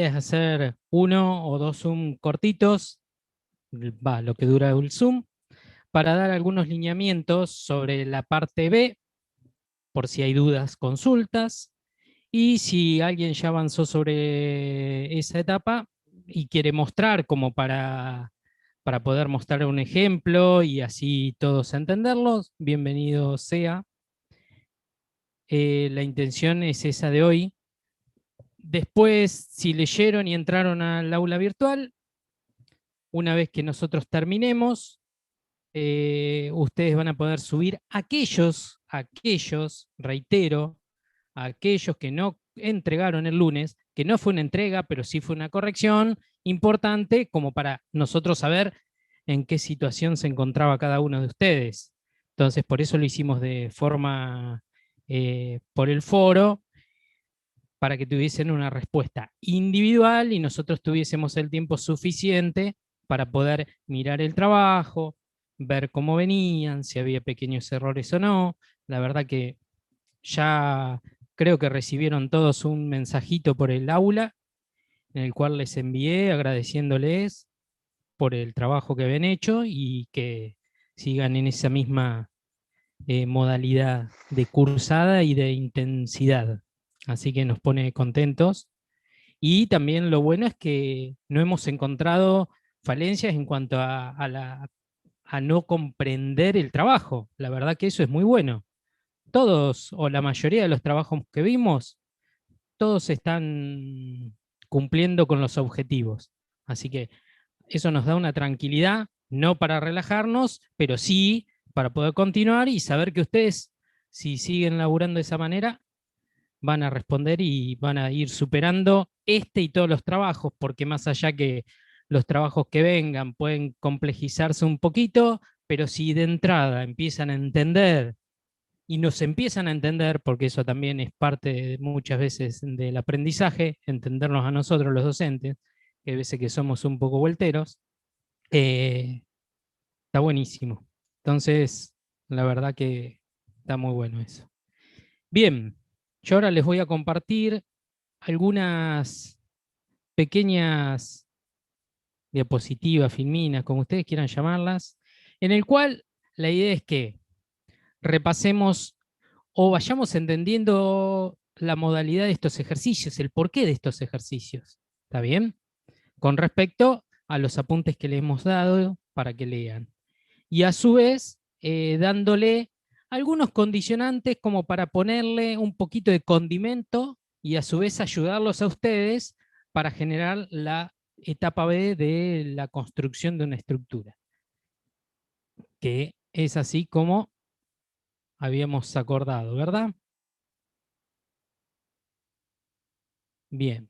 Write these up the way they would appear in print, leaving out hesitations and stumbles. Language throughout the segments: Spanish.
idea es hacer 1 o 2 Zoom cortitos, lo que dura el Zoom, para dar algunos lineamientos sobre la parte B, por si hay dudas, consultas, y si alguien ya avanzó sobre esa etapa y quiere mostrar como para poder mostrar un ejemplo y así todos entenderlos, bienvenido sea. La intención es esa de hoy. Después, si leyeron y entraron al aula virtual, una vez que nosotros terminemos, ustedes van a poder subir aquellos, reitero, aquellos que no entregaron el lunes, que no fue una entrega, pero sí fue una corrección importante como para nosotros saber en qué situación se encontraba cada uno de ustedes. Entonces, por eso lo hicimos de forma por el foro, para que tuviesen una respuesta individual y nosotros tuviésemos el tiempo suficiente para poder mirar el trabajo, ver cómo venían, si había pequeños errores o no. La verdad que ya creo que recibieron todos un mensajito por el aula, en el cual les envié agradeciéndoles por el trabajo que habían hecho y que sigan en esa misma modalidad de cursada y de intensidad. Así que nos pone contentos. Y también lo bueno es que no hemos encontrado falencias en cuanto a no comprender el trabajo. La verdad que eso es muy bueno. Todos o la mayoría de los trabajos que vimos, todos están cumpliendo con los objetivos. Así que eso nos da una tranquilidad, no para relajarnos, pero sí para poder continuar y saber que ustedes, si siguen laburando de esa manera, van a responder y van a ir superando este y todos los trabajos, porque más allá que los trabajos que vengan pueden complejizarse un poquito, pero si de entrada empiezan a entender y nos empiezan a entender, porque eso también es parte muchas veces del aprendizaje, entendernos a nosotros los docentes, que hay veces que somos un poco volteros, está buenísimo. Entonces, la verdad que está muy bueno eso. Bien, yo ahora les voy a compartir algunas pequeñas diapositivas, filminas, como ustedes quieran llamarlas, en el cual la idea es que repasemos o vayamos entendiendo la modalidad de estos ejercicios, el porqué de estos ejercicios. ¿Está bien? Con respecto a los apuntes que le hemos dado para que lean. Y a su vez, dándole algunos condicionantes como para ponerle un poquito de condimento y a su vez ayudarlos a ustedes para generar la etapa B de la construcción de una estructura, que es así como habíamos acordado, ¿verdad? Bien.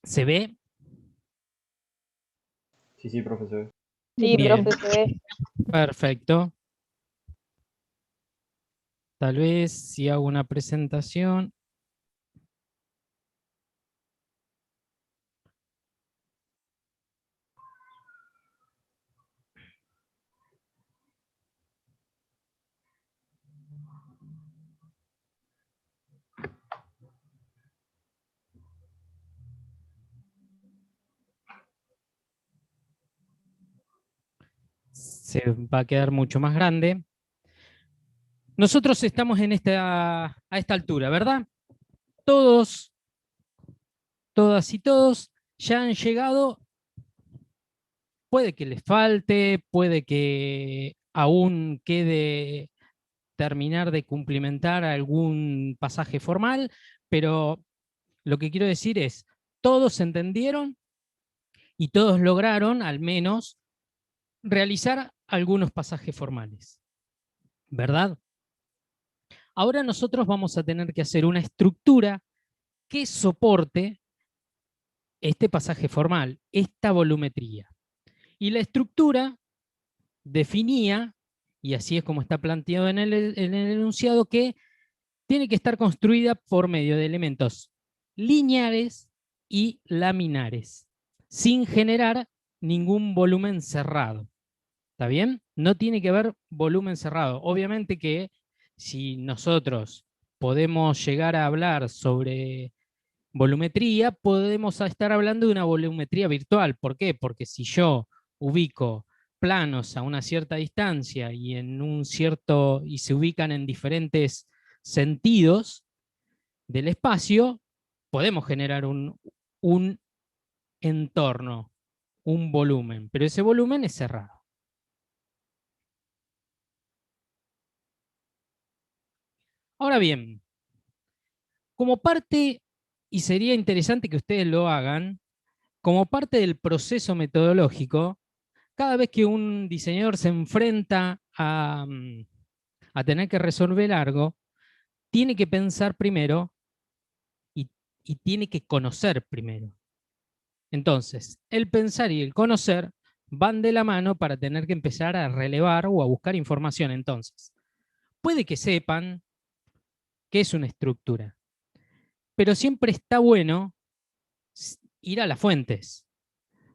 ¿Se ve? Sí, sí, profesor. Sí, Bien. profe, se ve. Perfecto. Tal vez si hago una presentación. Se va a quedar mucho más grande. Nosotros estamos a esta altura, ¿verdad? Todos, todas y todos ya han llegado. Puede que les falte, puede que aún quede terminar de cumplimentar algún pasaje formal, pero lo que quiero decir es, todos entendieron y todos lograron al menos realizar algunos pasajes formales, ¿verdad? Ahora nosotros vamos a tener que hacer una estructura que soporte este pasaje formal, esta volumetría. Y la estructura definía, y así es como está planteado en el enunciado, que tiene que estar construida por medio de elementos lineares y laminares, sin generar ningún volumen cerrado. ¿Está bien? no tiene que haber volumen cerrado. Obviamente que si nosotros podemos llegar a hablar sobre volumetría, podemos estar hablando de una volumetría virtual. ¿Por qué? Porque si yo ubico planos a una cierta distancia y en un cierto y se ubican en diferentes sentidos del espacio, podemos generar un entorno, un volumen, pero ese volumen es cerrado. Ahora bien, como parte, y sería interesante que ustedes lo hagan, como parte del proceso metodológico, cada vez que un diseñador se enfrenta a tener que resolver algo, tiene que pensar primero y, y tiene que conocer primero. Entonces, el pensar y el conocer van de la mano para tener que empezar a relevar o a buscar información. Entonces, puede que sepan qué es una estructura, pero siempre está bueno ir a las fuentes.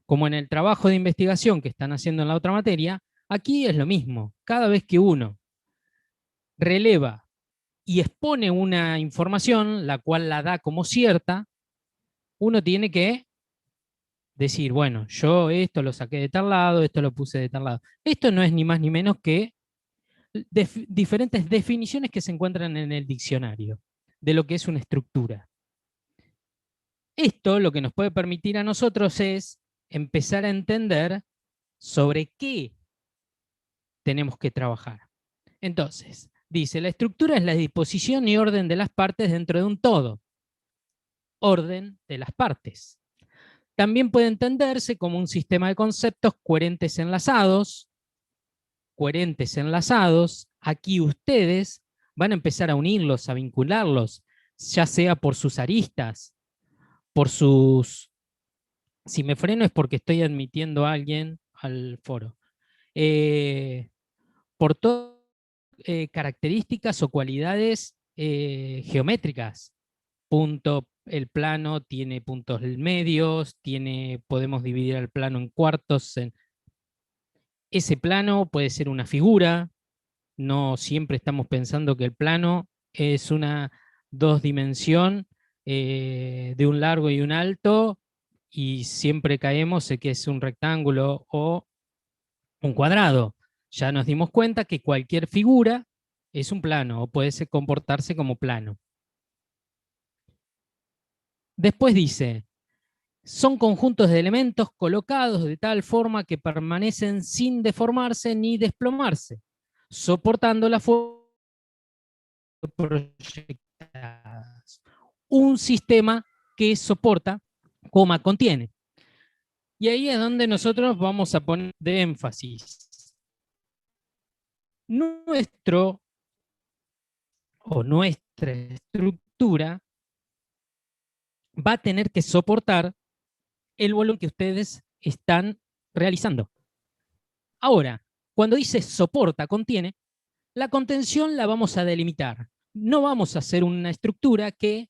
Como en el trabajo de investigación que están haciendo en la otra materia, aquí es lo mismo. Cada vez que uno releva y expone una información, la cual la da como cierta, uno tiene que decir, bueno, yo esto lo saqué de tal lado, esto lo puse de tal lado. Esto no es ni más ni menos que diferentes definiciones que se encuentran en el diccionario de lo que es una estructura. Esto lo que nos puede permitir a nosotros es empezar a entender sobre qué tenemos que trabajar. Entonces, dice, la estructura es la disposición y orden de las partes dentro de un todo. Orden de las partes. También puede entenderse como un sistema de conceptos coherentes enlazados. Coherentes enlazados. Aquí ustedes van a empezar a unirlos, a vincularlos, ya sea por sus aristas, por sus... Si me freno es porque estoy admitiendo a alguien al foro. Por todas características o cualidades geométricas. El plano tiene puntos medios, podemos dividir el plano en cuartos. Ese plano puede ser una figura, no siempre estamos pensando que el plano es una dos dimensión de un largo y un alto, y siempre caemos en que es un rectángulo o un cuadrado. Ya nos dimos cuenta que cualquier figura es un plano o puede comportarse como plano. Después dice, son conjuntos de elementos colocados de tal forma que permanecen sin deformarse ni desplomarse, soportando la fuerza proyectadas. Un sistema que soporta, coma, contiene. Y ahí es donde nosotros vamos a poner de énfasis. Nuestro o nuestra estructura va a tener que soportar el volumen que ustedes están realizando. Ahora, cuando dice soporta, contiene, la contención la vamos a delimitar. No vamos a hacer una estructura que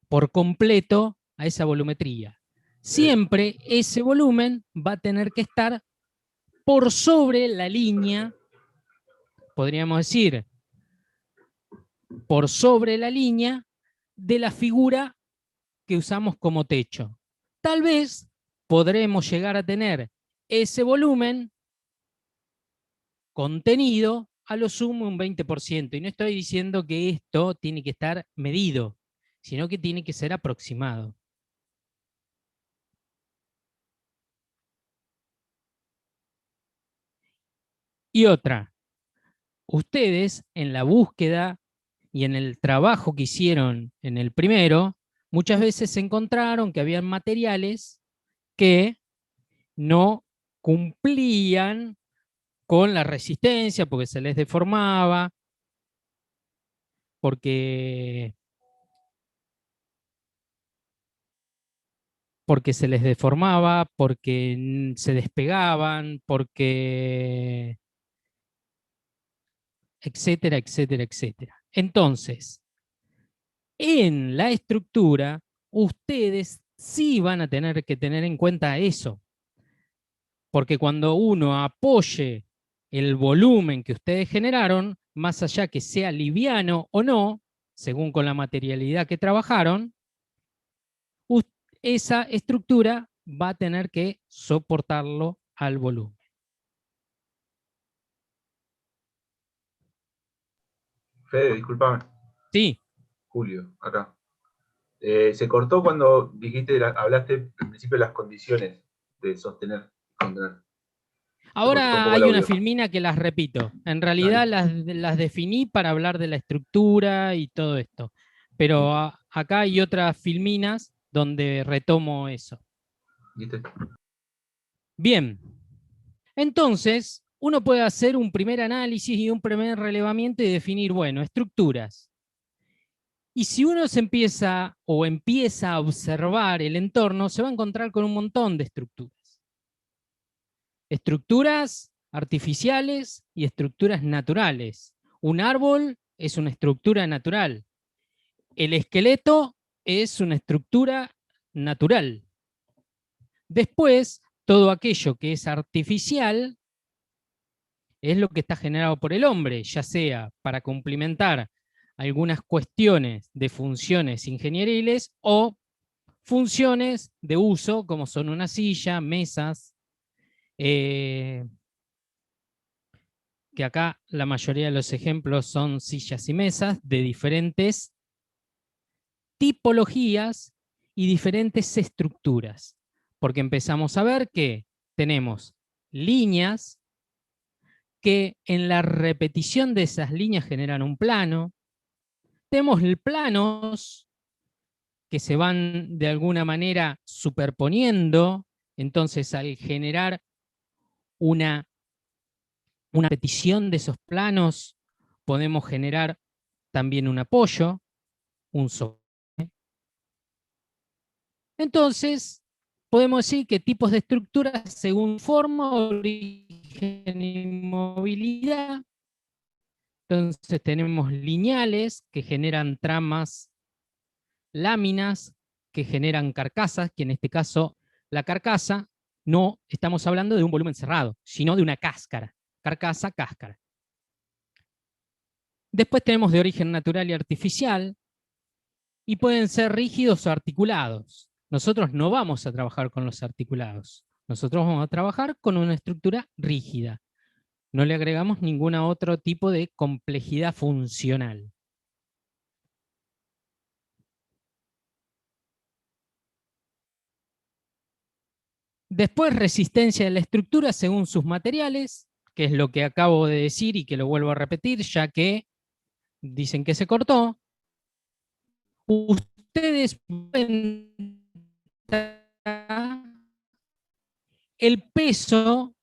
por completo a esa volumetría. Siempre ese volumen va a tener que estar por sobre la línea, podríamos decir, por sobre la línea de la figura que usamos como techo. Tal vez podremos llegar a tener ese volumen contenido a lo sumo un 20%. Y no estoy diciendo que esto tiene que estar medido, sino que tiene que ser aproximado. Y otra, ustedes en la búsqueda y en el trabajo que hicieron en el primero, muchas veces se encontraron que habían materiales que no cumplían con la resistencia porque se les deformaba, porque, porque se les deformaba, porque se despegaban, porque etcétera, etcétera, etcétera. Entonces, en la estructura, ustedes sí van a tener que tener en cuenta eso. Porque cuando uno apoye el volumen que ustedes generaron, más allá que sea liviano o no, según con la materialidad que trabajaron, esa estructura va a tener que soportarlo al volumen. Fede, disculpame. Sí. Julio, acá. Se cortó cuando dijiste, hablaste al principio de las condiciones de sostener, contener. Se cortó un Ahora poco el hay una audio. filmina que las repito. En realidad Dale. las definí para hablar de la estructura y todo esto. Pero ¿Viste? acá hay otras filminas donde retomo eso. ¿Viste? Bien. Entonces, uno puede hacer un primer análisis y un primer relevamiento y definir, bueno, estructuras. Y si uno se empieza a observar el entorno, se va a encontrar con un montón de estructuras. Estructuras artificiales y estructuras naturales. Un árbol es una estructura natural. El esqueleto es una estructura natural. Después, todo aquello que es artificial es lo que está generado por el hombre, ya sea para complementar algunas cuestiones de funciones ingenieriles o funciones de uso, como son una silla, mesas, que acá la mayoría de los ejemplos son sillas y mesas de diferentes tipologías y diferentes estructuras, porque empezamos a ver que tenemos líneas que en la repetición de esas líneas generan un plano, tenemos planos que se van de alguna manera superponiendo, entonces al generar una repetición de esos planos podemos generar también un apoyo, un soporte. Entonces, podemos decir que tipos de estructuras según forma, origen y movilidad. Entonces tenemos lineales que generan tramas, láminas que generan carcasas, que en este caso la carcasa no estamos hablando de un volumen cerrado, sino de una cáscara. Carcasa, cáscara. Después tenemos de origen natural y artificial, y pueden ser rígidos o articulados. Nosotros no vamos a trabajar con los articulados. Nosotros vamos a trabajar con una estructura rígida. No le agregamos ningún otro tipo de complejidad funcional. Después, resistencia de la estructura según sus materiales, que es lo que acabo de decir y que lo vuelvo a repetir, ya que dicen que se cortó. Ustedes pueden el peso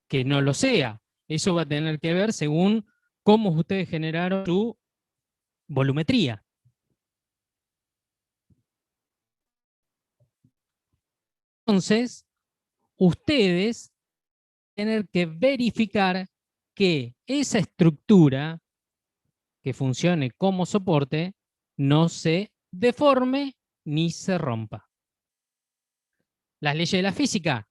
que no lo sea. Eso va a tener que ver según cómo ustedes generaron su volumetría. Entonces, ustedes tienen que verificar que esa estructura que funcione como soporte no se deforme ni se rompa. Las leyes de la física,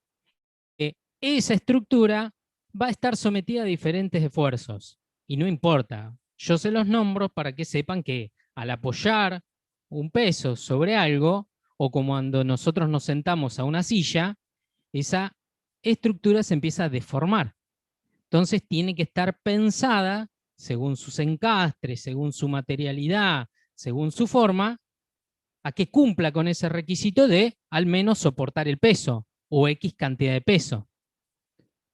esa estructura va a estar sometida a diferentes esfuerzos y no importa. Yo se los nombro para que sepan que al apoyar un peso sobre algo, o como cuando nosotros nos sentamos a una silla, esa estructura se empieza a deformar. Entonces tiene que estar pensada según sus encastres, según su materialidad, según su forma, a que cumpla con ese requisito de al menos soportar el peso o X cantidad de peso.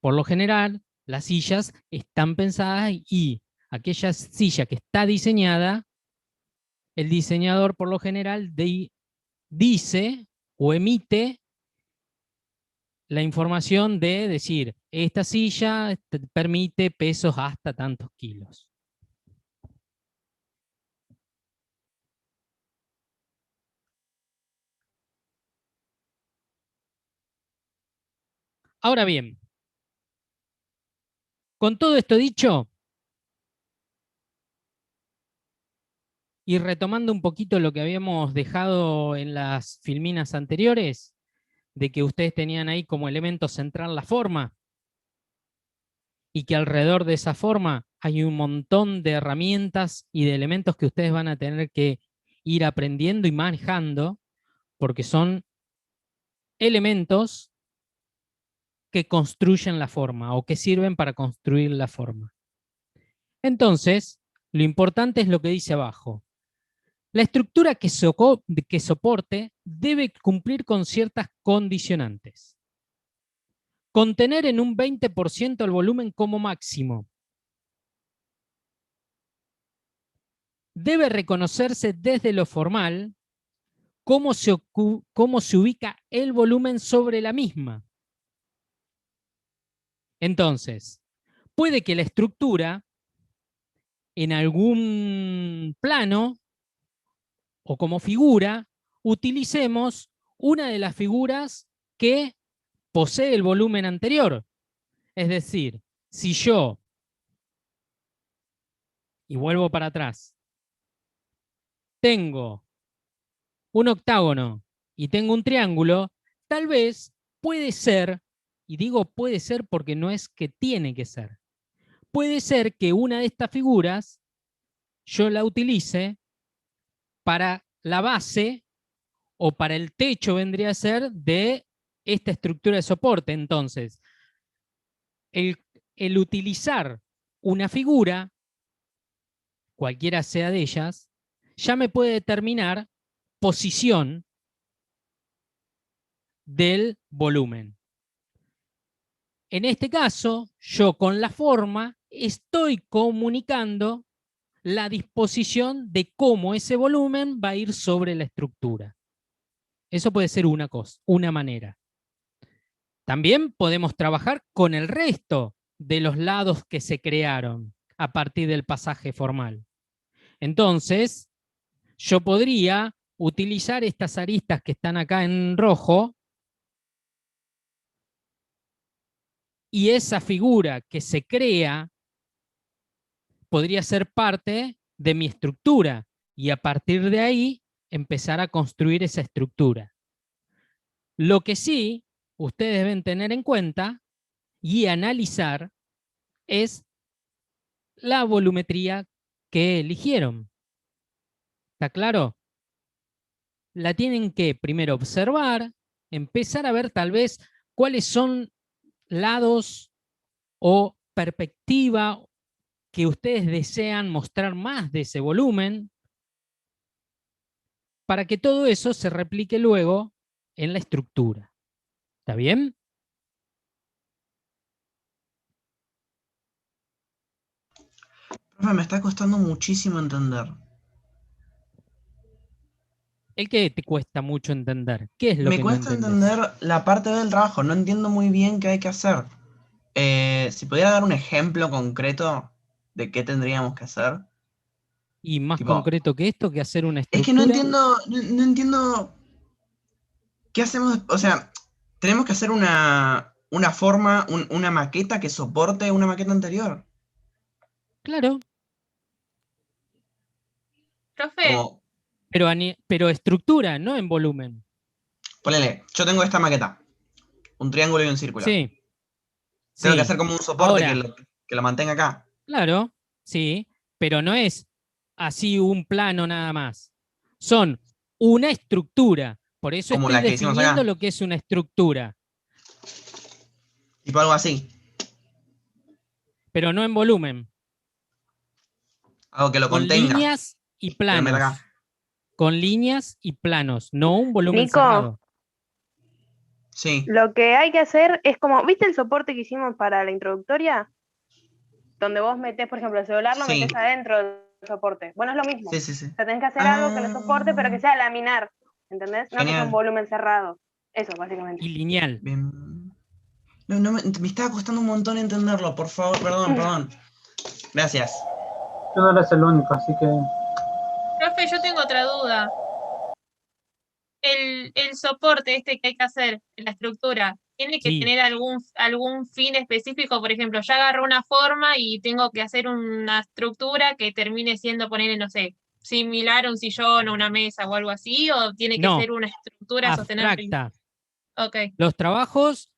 Por lo general, las sillas están pensadas y aquella silla que está diseñada, el diseñador por lo general dice o emite la información de decir, esta silla permite pesos hasta tantos kilos. Ahora bien, con todo esto dicho, y retomando un poquito lo que habíamos dejado en las filminas anteriores, de que ustedes tenían ahí como elemento central la forma y que alrededor de esa forma hay un montón de herramientas y de elementos que ustedes van a tener que ir aprendiendo y manejando, porque son elementos que construyen la forma o que sirven para construir la forma. Entonces, lo importante es lo que dice abajo. La estructura que soporte debe cumplir con ciertas condicionantes. Contener en un 20% el volumen como máximo. Debe reconocerse desde lo formal cómo se ubica el volumen sobre la misma. Entonces, puede que la estructura en algún plano o como figura utilicemos una de las figuras que posee el volumen anterior. Es decir, si yo, y vuelvo para atrás, tengo un octágono y tengo un triángulo, tal vez puede ser, y digo puede ser porque no es que tiene que ser, puede ser que una de estas figuras yo la utilice para la base o para el techo, vendría a ser, de esta estructura de soporte. Entonces, el utilizar una figura, cualquiera sea de ellas, ya me puede determinar posición del volumen. En este caso, yo con la forma estoy comunicando la disposición de cómo ese volumen va a ir sobre la estructura. Eso puede ser una cosa, una manera. También podemos trabajar con el resto de los lados que se crearon a partir del pasaje formal. Entonces, yo podría utilizar estas aristas que están acá en rojo y esa figura que se crea podría ser parte de mi estructura y a partir de ahí empezar a construir esa estructura. Lo que sí ustedes deben tener en cuenta y analizar es la volumetría que eligieron. ¿Está claro? La tienen que primero observar, empezar a ver tal vez cuáles son lados o perspectiva que ustedes desean mostrar más de ese volumen para que todo eso se replique luego en la estructura. ¿Está bien? Profe, me está costando muchísimo entender. ¿El qué te cuesta mucho entender? ¿Qué es lo Me que no cuesta entendés? entender la parte del trabajo, no entiendo muy bien qué hay que hacer. Si pudiera dar un ejemplo concreto de qué tendríamos que hacer. Y más Tipo, concreto que esto, que hacer una es que no estructura. entiendo, no entiendo qué hacemos. O sea, tenemos que hacer una forma, una maqueta que soporte una maqueta anterior. Claro, Profe, Como, pero estructura, no en volumen. ponele, yo tengo esta maqueta, un triángulo y un círculo. Sí, Tengo que sí. hacer como un soporte Ahora, que lo mantenga acá. claro, sí, pero no es así un plano nada más. Son una estructura. Por eso Como estoy la que hicimos definiendo acá. lo que es una estructura, Tipo algo así. pero no en volumen. Algo que lo Con contenga. líneas y Que lo meta acá. planos. Con líneas y planos, no un volumen Nico, cerrado. Sí. lo que hay que hacer es como, ¿viste el soporte que hicimos para la introductoria? Donde vos metés, por ejemplo, el celular lo Sí. metés adentro del soporte. Bueno, es lo mismo. Sí, sí, sí. O sea, tenés que hacer algo que lo soporte, pero que sea laminar, ¿entendés? No que sea un Genial. volumen cerrado. Eso, básicamente. Y lineal. Bien. No, me estaba costando un montón entenderlo, por favor. Perdón. Gracias. Tú no eres el único, así que profe, yo tengo otra duda. El soporte este que hay que hacer en la estructura, ¿tiene que Sí. tener algún fin específico? Por ejemplo, ya agarro una forma y tengo que hacer una estructura que termine siendo, ponerle, no sé, similar a un sillón o una mesa o algo así, o tiene que No, ser una estructura sostener. abstracta. Ok. Los trabajos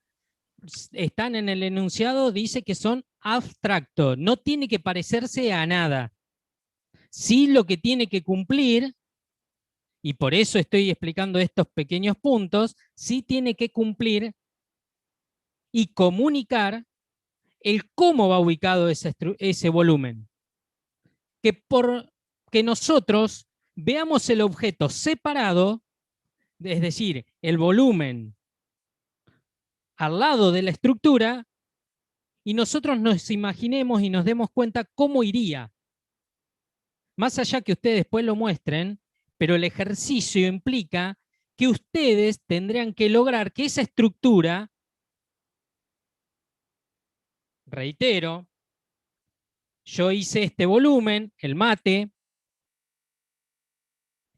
están en el enunciado, dice que son abstractos, no tiene que parecerse a nada. Sí, lo que tiene que cumplir, y por eso estoy explicando estos pequeños puntos, sí tiene que cumplir y comunicar el cómo va ubicado ese volumen. Que nosotros veamos el objeto separado, es decir, el volumen al lado de la estructura, y nosotros nos imaginemos y nos demos cuenta cómo iría. Más allá que ustedes después lo muestren, pero el ejercicio implica que ustedes tendrían que lograr que esa estructura, reitero, yo hice este volumen, el mate,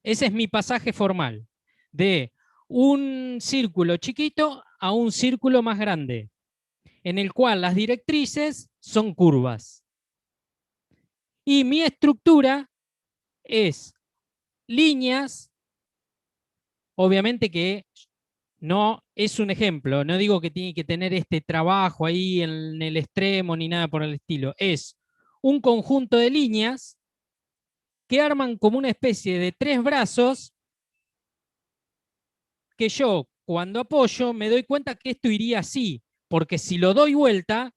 ese es mi pasaje formal, de un círculo chiquito a un círculo más grande, en el cual las directrices son curvas. Y mi estructura es líneas, obviamente que no es un ejemplo, no digo que tiene que tener este trabajo ahí en el extremo ni nada por el estilo, es un conjunto de líneas que arman como una especie de 3 brazos que yo cuando apoyo me doy cuenta que esto iría así, porque si lo doy vuelta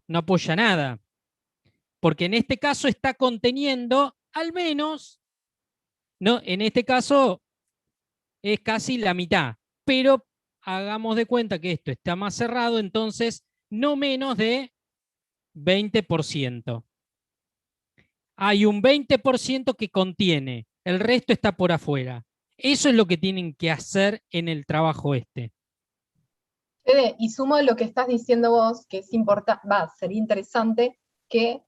no apoya nada, porque en este caso está conteniendo al menos, no, en este caso es casi la mitad, pero hagamos de cuenta que esto está más cerrado, entonces no menos de 20%. Hay un 20% que contiene, el resto está por afuera. Eso es lo que tienen que hacer en el trabajo este. Fede, y sumo a lo que estás diciendo vos, que es importante, sería interesante que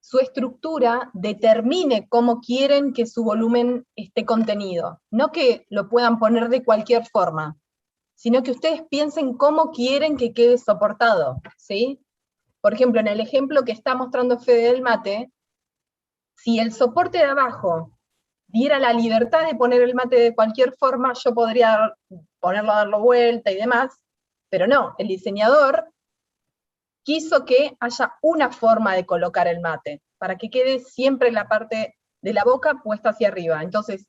su estructura determine cómo quieren que su volumen esté contenido. No que lo puedan poner de cualquier forma, sino que ustedes piensen cómo quieren que quede soportado, ¿sí? Por ejemplo, en el ejemplo que está mostrando Fede del mate, si el soporte de abajo diera la libertad de poner el mate de cualquier forma, yo podría ponerlo a darlo vuelta y demás, pero no, el diseñador quiso que haya una forma de colocar el mate, para que quede siempre la parte de la boca puesta hacia arriba. Entonces,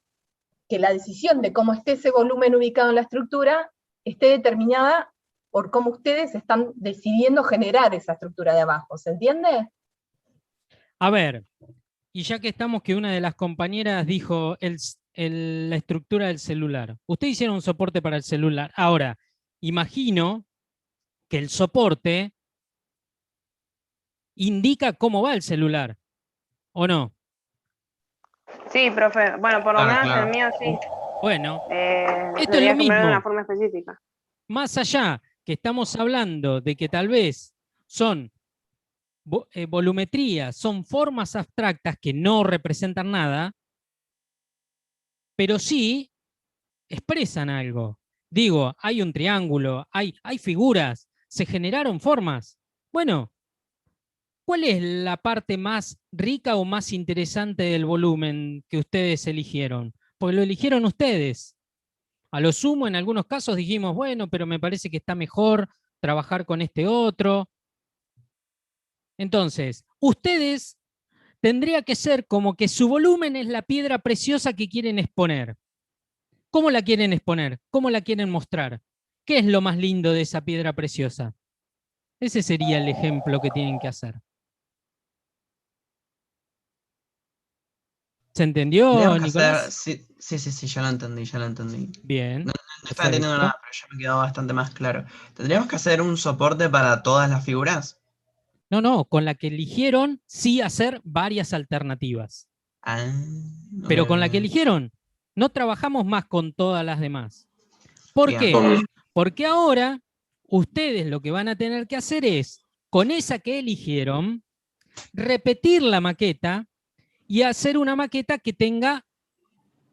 que la decisión de cómo esté ese volumen ubicado en la estructura esté determinada por cómo ustedes están decidiendo generar esa estructura de abajo, ¿se entiende? A ver, y ya que estamos que una de las compañeras dijo la estructura del celular. Ustedes hicieron un soporte para el celular. Ahora, imagino que el soporte indica cómo va el celular, ¿o no? Sí, profe. Bueno, por lo Claro, menos claro. el mío sí. Bueno, esto es Tendría lo que ponerlo de mismo. una forma específica. Más allá que estamos hablando de que tal vez son volumetrías, son formas abstractas que no representan nada, pero sí expresan algo. Digo, hay un triángulo, hay figuras, se generaron formas. Bueno, ¿cuál es la parte más rica o más interesante del volumen que ustedes eligieron? Porque lo eligieron ustedes. A lo sumo, en algunos casos dijimos, bueno, pero me parece que está mejor trabajar con este otro. Entonces, ustedes tendría que ser como que su volumen es la piedra preciosa que quieren exponer. ¿Cómo la quieren exponer? ¿Cómo la quieren mostrar? ¿Qué es lo más lindo de esa piedra preciosa? Ese sería el ejemplo que tienen que hacer. ¿Se entendió, Tendríamos que Nicolás? hacer. Sí, ya lo entendí. Bien. No estaba entendiendo Perfecto. nada, pero ya me quedó bastante más claro. ¿Tendríamos que hacer un soporte para todas las figuras? No, con la que eligieron sí hacer varias alternativas. Ah, Pero con la que ok. eligieron no trabajamos más con todas las demás. ¿Por Bien. qué? Porque ahora ustedes lo que van a tener que hacer es, con esa que eligieron, repetir la maqueta y hacer una maqueta que tenga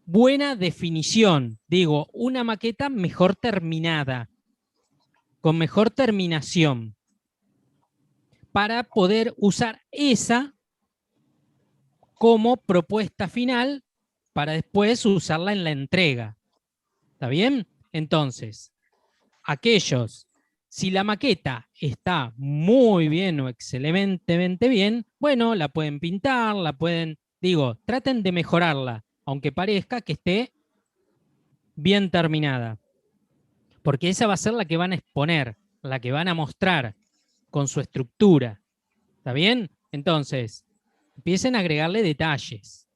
buena definición. Digo, una maqueta mejor terminada, con mejor terminación, para poder usar esa como propuesta final para después usarla en la entrega. ¿Está bien? Entonces, aquellos, si la maqueta está muy bien o excelentemente bien, bueno, la pueden pintar, la pueden, digo, traten de mejorarla, aunque parezca que esté bien terminada. Porque esa va a ser la que van a exponer, la que van a mostrar con su estructura. ¿Está bien? Entonces, empiecen a agregarle detalles.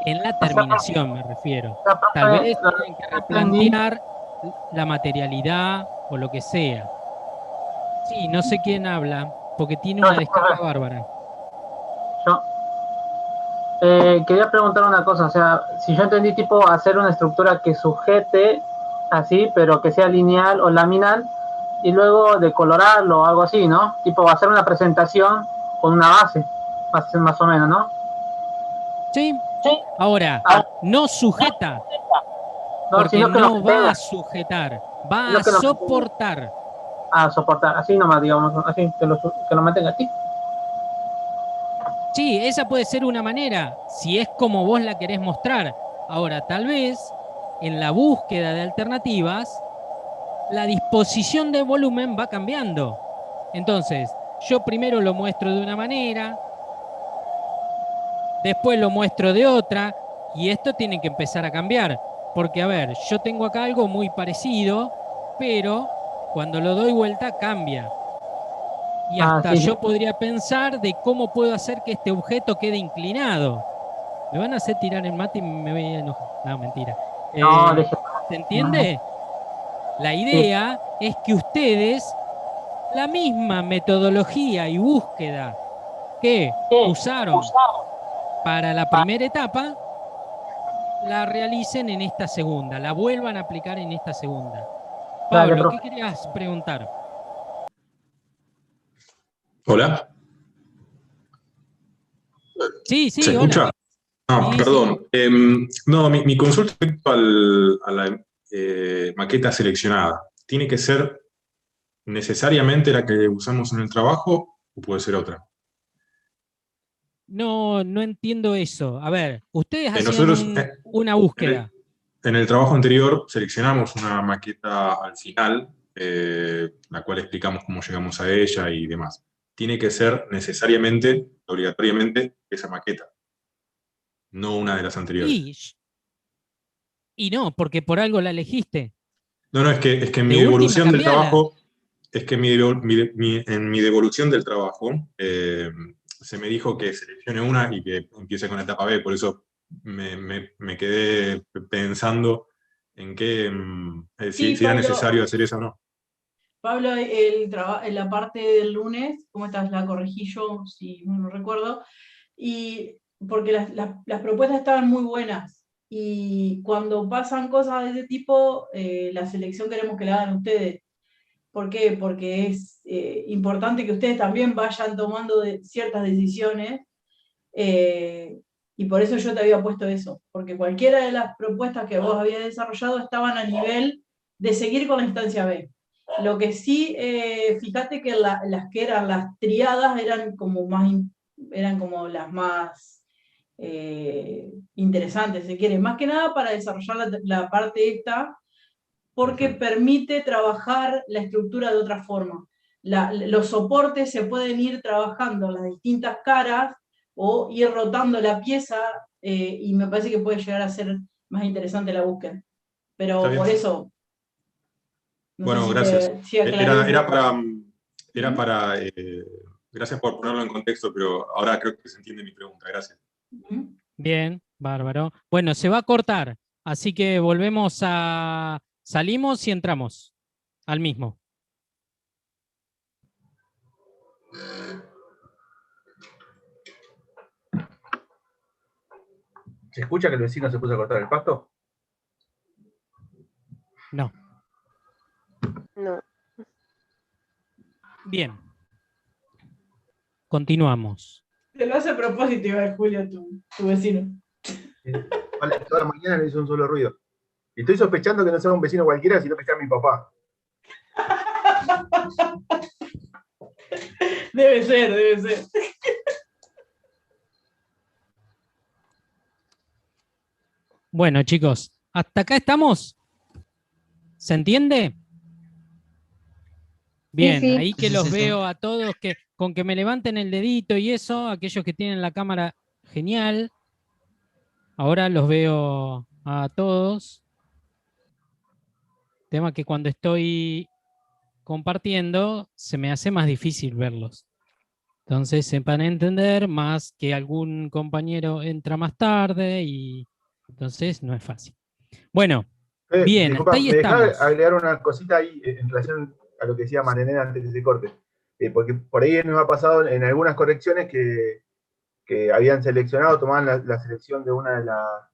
En la terminación me refiero. Tal vez tienen que replantear la materialidad o lo que sea. Sí, no sé quién habla, porque tiene una descarga bárbara. Yo quería preguntar una cosa, o sea, si yo entendí tipo hacer una estructura que sujete así, pero que sea lineal o laminal, y luego decolorarlo o algo así, ¿no? Tipo hacer una presentación con una base, más o menos, ¿no? Sí. Ahora, no sujeta, No, porque sino que lo no que va pega, a sujetar, va sino a que lo soportar. a soportar, así nomás, digamos, así, que lo mantenga así. Sí, esa puede ser una manera, si es como vos la querés mostrar. Ahora, tal vez en la búsqueda de alternativas, la disposición de volumen va cambiando. Entonces, yo primero lo muestro de una manera, después lo muestro de otra, y esto tiene que empezar a cambiar. Porque, a ver, yo tengo acá algo muy parecido, pero cuando lo doy vuelta cambia. Y hasta Sí, yo podría pensar de cómo puedo hacer que este objeto quede inclinado. Me van a hacer tirar el mate y me voy a enojar. No, mentira. no, deje. ¿Se entiende? La idea es que ustedes, la misma metodología y búsqueda que usaron para la primera etapa, la realicen en esta segunda, la vuelvan a aplicar en esta segunda. Pablo, ¿qué querías preguntar? Hola. Sí, ¿Se hola. escucha? No, Sí, perdón. No, mi consulta respecto a la maqueta seleccionada. ¿Tiene que ser necesariamente la que usamos en el trabajo o puede ser otra? No, no entiendo eso. A ver, ustedes hacían Nosotros una búsqueda. en el trabajo anterior seleccionamos una maqueta al final, la cual explicamos cómo llegamos a ella y demás. Tiene que ser necesariamente, obligatoriamente, esa maqueta, no una de las anteriores. Y no, porque por algo la elegiste. No, es que en mi De última, devolución del cambiala. trabajo, es que en mi devolución del trabajo se me dijo que seleccione una y que empiece con la etapa B, por eso me quedé pensando en qué, Sí, si era Pablo, necesario hacer eso o no. Pablo, en la parte del lunes, ¿cómo estás? La corregí yo, si no lo recuerdo, y porque las propuestas estaban muy buenas, y cuando pasan cosas de ese tipo, la selección queremos que la hagan ustedes. ¿Por qué? Porque es importante que ustedes también vayan tomando ciertas decisiones, y por eso yo te había puesto eso, porque cualquiera de las propuestas que vos habías desarrollado estaban a nivel de seguir con la instancia B. Lo que sí, fíjate que las que eran las triadas eran como las más interesantes, si quieres, más que nada para desarrollar la parte esta, porque permite trabajar la estructura de otra forma. Los soportes se pueden ir trabajando las distintas caras o ir rotando la pieza, y me parece que puede llegar a ser más interesante la búsqueda. Pero por eso... No bueno, sé gracias. si aclaré Era para gracias por ponerlo en contexto, pero ahora creo que se entiende mi pregunta. Gracias. Bien, bárbaro. Bueno, se va a cortar, así que volvemos a... Salimos y entramos al mismo. ¿Se escucha que el vecino se puso a cortar el pasto? No. No. Bien. Continuamos. Te lo hace a propósito, Iván Julio, tu vecino. Vale, toda la mañana le hizo un solo ruido. Y estoy sospechando que no sea un vecino cualquiera, sino que sea mi papá. Debe ser. Bueno, chicos, ¿hasta acá estamos? ¿Se entiende? Bien, sí. ahí que Sí, los sí, sí. veo a todos, que con que me levanten el dedito y eso, aquellos que tienen la cámara, genial. Ahora los veo a todos. Tema que cuando estoy compartiendo se me hace más difícil verlos. Entonces sepan entender, más que algún compañero entra más tarde y entonces no es fácil. Bueno, bien, hasta Disculpa, ahí me dejaba estamos. agregar una cosita ahí en relación a lo que decía Marianela antes de ese corte. Porque por ahí nos ha pasado en algunas correcciones que habían seleccionado, tomaban la selección de una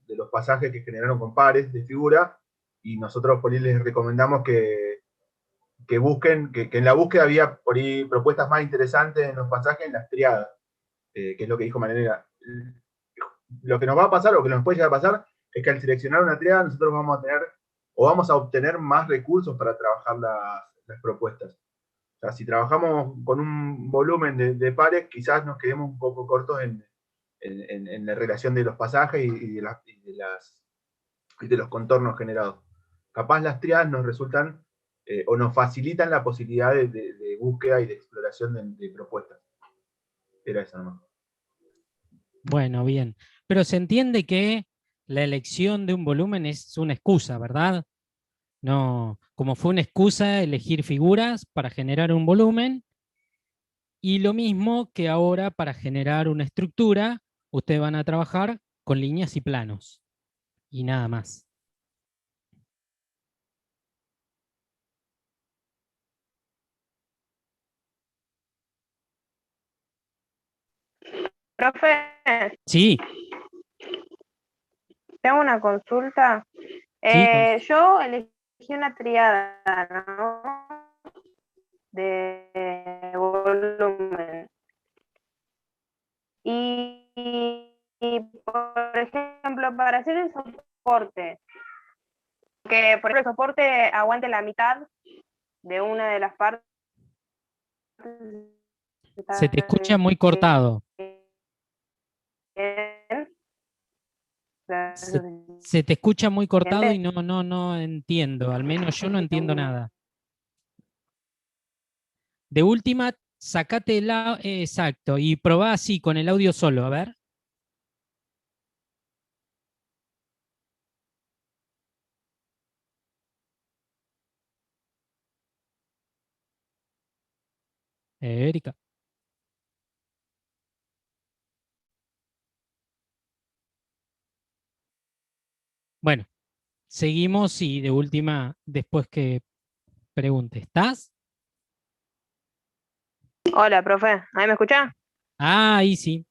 de los pasajes que generaron con pares de figura, y nosotros por ahí les recomendamos que busquen, que en la búsqueda había por ahí propuestas más interesantes en los pasajes en las triadas, que es lo que dijo Marianela. Lo que nos va a pasar, o que nos puede llegar a pasar, es que al seleccionar una triada nosotros vamos a tener, o vamos a obtener más recursos para trabajar las propuestas. O sea, si trabajamos con un volumen de pares, quizás nos quedemos un poco cortos en la relación de los pasajes y de los contornos generados. Capaz las triadas nos resultan o nos facilitan la posibilidad de búsqueda y de exploración de propuestas. Era eso nomás. Bueno, bien. Pero se entiende que la elección de un volumen es una excusa, ¿verdad? No, como fue una excusa elegir figuras para generar un volumen, y lo mismo que ahora para generar una estructura, ustedes van a trabajar con líneas y planos, y nada más. Profe, Sí, tengo una consulta. sí, Yo elegí una triada, ¿no? De volumen. Por ejemplo, para hacer el soporte, que por ejemplo el soporte aguante la mitad de una de las partes. se te escucha muy cortado. Se te escucha muy cortado y no entiendo, al menos yo no entiendo nada. De última, sacate el exacto y probá así con el audio solo, a ver. Erika. Bueno, seguimos y de última, después que pregunte, ¿estás? Hola, profe, ¿ahí me escucha? Ah, ahí sí.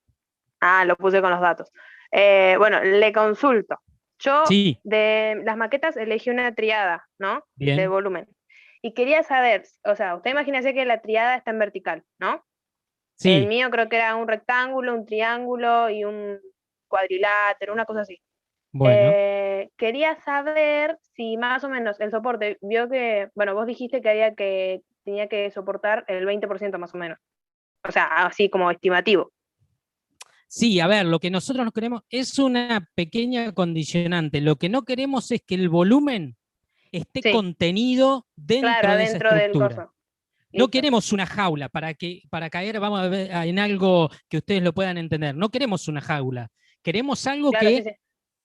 Ah, lo puse con los datos. Bueno, le consulto. Yo Sí, de las maquetas elegí una triada, ¿no? De bien. volumen. Y quería saber, o sea, usted imagínese que la triada está en vertical, ¿no? El Sí, mío creo que era un rectángulo, un triángulo y un cuadrilátero, una cosa así. bueno. Quería saber si más o menos el soporte, vio que, bueno, vos dijiste que tenía que soportar el 20% más o menos. O sea, así como estimativo. Sí, a ver, lo que nosotros no queremos es una pequeña condicionante. Lo que no queremos es que el volumen esté Sí, contenido claro, dentro de esa adentro del estructura. coso. No Listo. queremos una jaula para caer, vamos a ver, en algo que ustedes lo puedan entender. No queremos una jaula. Queremos algo Claro, sí, que sí.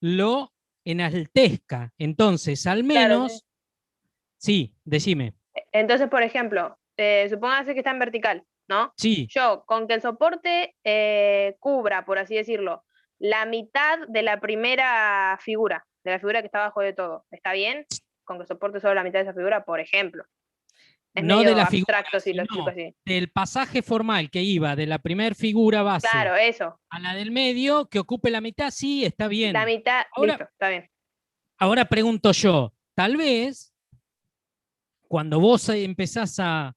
lo enaltezca. Entonces, al Claro, sí. menos, sí, decime. Entonces, por ejemplo, supóngase que está en vertical, ¿no? Sí, Yo, con que el soporte cubra, por así decirlo, la mitad de la primera figura, de la figura que está abajo de todo, ¿está bien? Con que soporte solo la mitad de esa figura, por ejemplo. Es no de medio la figura, abstracto si lo explico sino así. del pasaje formal que iba de la primera figura base Claro, eso. a la del medio, que ocupe la mitad, sí, está La bien. mitad, Ahora, listo, está bien. ahora pregunto yo, tal vez cuando vos empezás a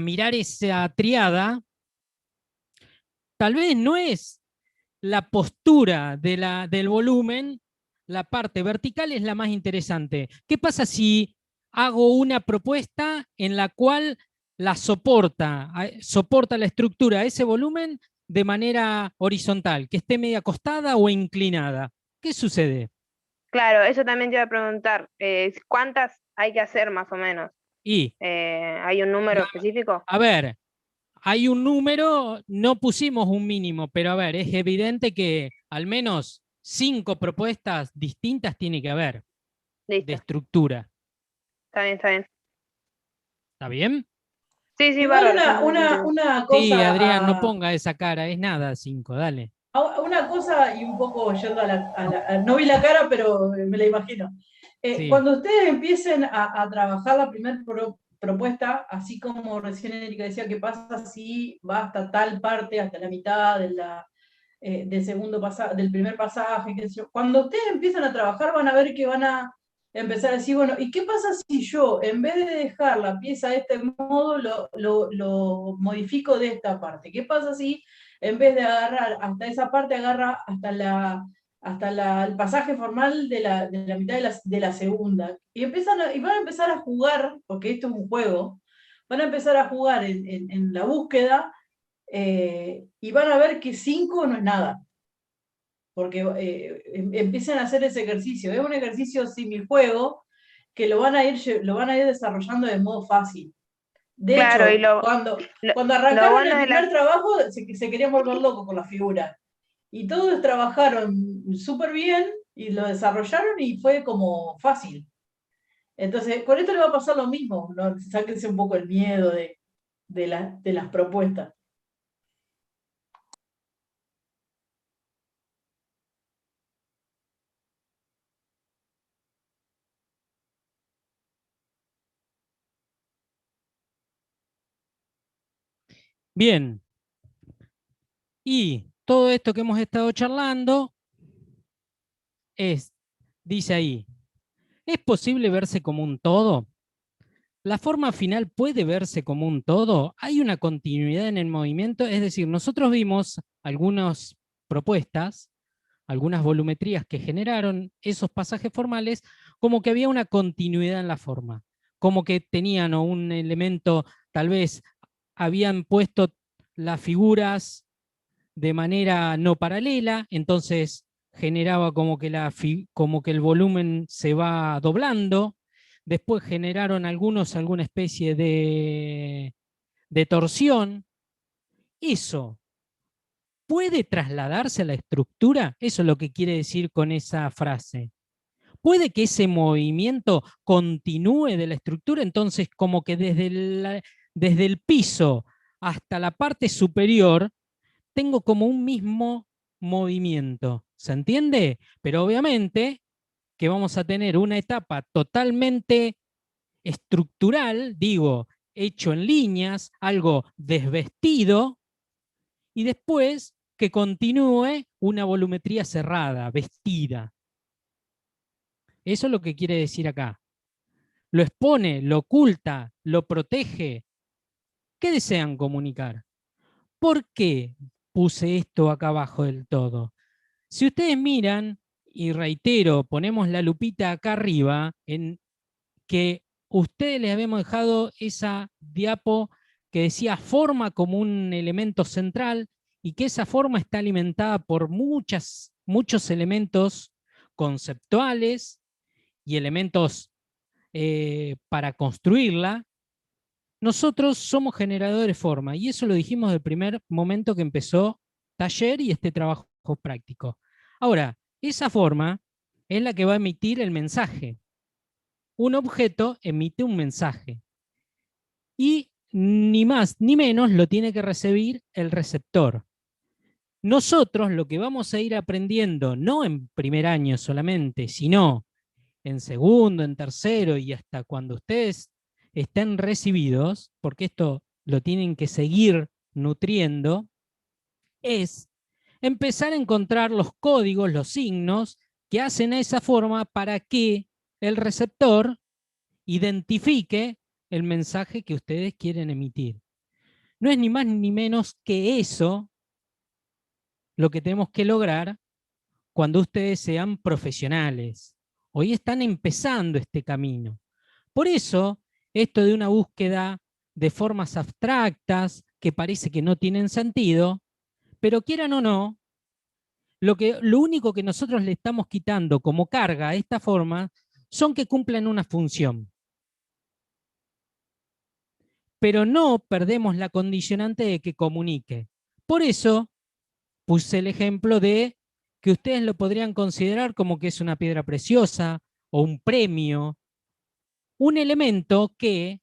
mirar esa triada, tal vez no es la postura del volumen, la parte vertical es la más interesante. ¿Qué pasa si hago una propuesta en la cual soporta la estructura a ese volumen de manera horizontal, que esté media acostada o inclinada? ¿Qué sucede? Claro, eso también te iba a preguntar. ¿Cuántas hay que hacer más o menos? Y, ¿Hay un número específico? a ver, hay un número, no pusimos un mínimo, pero a ver, es evidente que al menos 5 propuestas distintas tiene que haber de Listo, estructura. está bien, está bien. ¿Está bien? Sí, sí, Igual bárbaro. una cosa. Sí, Adrián, no ponga esa cara, es nada 5, dale. Una cosa, y un poco yendo no vi la cara, pero me la imagino. Sí. Cuando ustedes empiecen a trabajar la primera propuesta, así como recién Erika decía, ¿qué pasa si va hasta tal parte, hasta la mitad del segundo pasaje, del primer pasaje? Qué sé yo? Cuando ustedes empiezan a trabajar, van a ver que van a empezar a decir, bueno, ¿y qué pasa si yo, en vez de dejar la pieza de este modo, lo modifico de esta parte? ¿Qué pasa si en vez de agarrar hasta esa parte, agarra hasta el pasaje formal de la mitad de la segunda? Y van a empezar a jugar, porque esto es un juego, van a empezar a jugar en la búsqueda, y van a ver que 5 no es nada. Porque empiezan a hacer ese ejercicio. Es un ejercicio simijuego que lo van a ir desarrollando de modo fácil. De Claro, hecho, y cuando arrancaron el bueno de primer trabajo, se querían volver locos con la figura. Y todos trabajaron súper bien y lo desarrollaron y fue como fácil. Entonces, con esto le va a pasar lo mismo, ¿no? Sáquense un poco el miedo de las propuestas. Bien. Y todo esto que hemos estado charlando dice ahí, ¿es posible verse como un todo? ¿La forma final puede verse como un todo? ¿Hay una continuidad en el movimiento? Es decir, nosotros vimos algunas propuestas, algunas volumetrías que generaron esos pasajes formales, como que había una continuidad en la forma, como que tenían un elemento, tal vez habían puesto las figuras de manera no paralela, entonces generaba como que el volumen se va doblando. Después generaron alguna especie de torsión. Eso puede trasladarse a la estructura. Eso es lo que quiere decir con esa frase. Puede que ese movimiento continúe de la estructura, entonces como que desde el piso hasta la parte superior tengo como un mismo movimiento. ¿Se entiende? Pero obviamente que vamos a tener una etapa totalmente estructural, digo, hecho en líneas, algo desvestido, y después que continúe una volumetría cerrada, vestida. Eso es lo que quiere decir acá. Lo expone, lo oculta, lo protege. ¿Qué desean comunicar? ¿Por qué puse esto acá abajo del todo? Si ustedes miran, y reitero, ponemos la lupita acá arriba, en que ustedes les habíamos dejado esa diapo que decía forma como un elemento central y que esa forma está alimentada por muchos elementos conceptuales y elementos para construirla. Nosotros somos generadores de forma, y eso lo dijimos del primer momento que empezó taller y este trabajo práctico. Ahora, esa forma es la que va a emitir el mensaje. Un objeto emite un mensaje. Y ni más ni menos lo tiene que recibir el receptor. Nosotros lo que vamos a ir aprendiendo, no en primer año solamente, sino en segundo, en tercero y hasta cuando ustedes estén recibidos, porque esto lo tienen que seguir nutriendo, es empezar a encontrar los códigos, los signos que hacen a esa forma para que el receptor identifique el mensaje que ustedes quieren emitir. No es ni más ni menos que eso lo que tenemos que lograr cuando ustedes sean profesionales. Hoy están empezando este camino. Por eso, esto de una búsqueda de formas abstractas que parece que no tienen sentido, pero quieran o no, lo único que nosotros le estamos quitando como carga a esta forma son que cumplan una función. pero no perdemos la condicionante de que comunique. Por eso puse el ejemplo de que ustedes lo podrían considerar como que es una piedra preciosa o un premio, un elemento que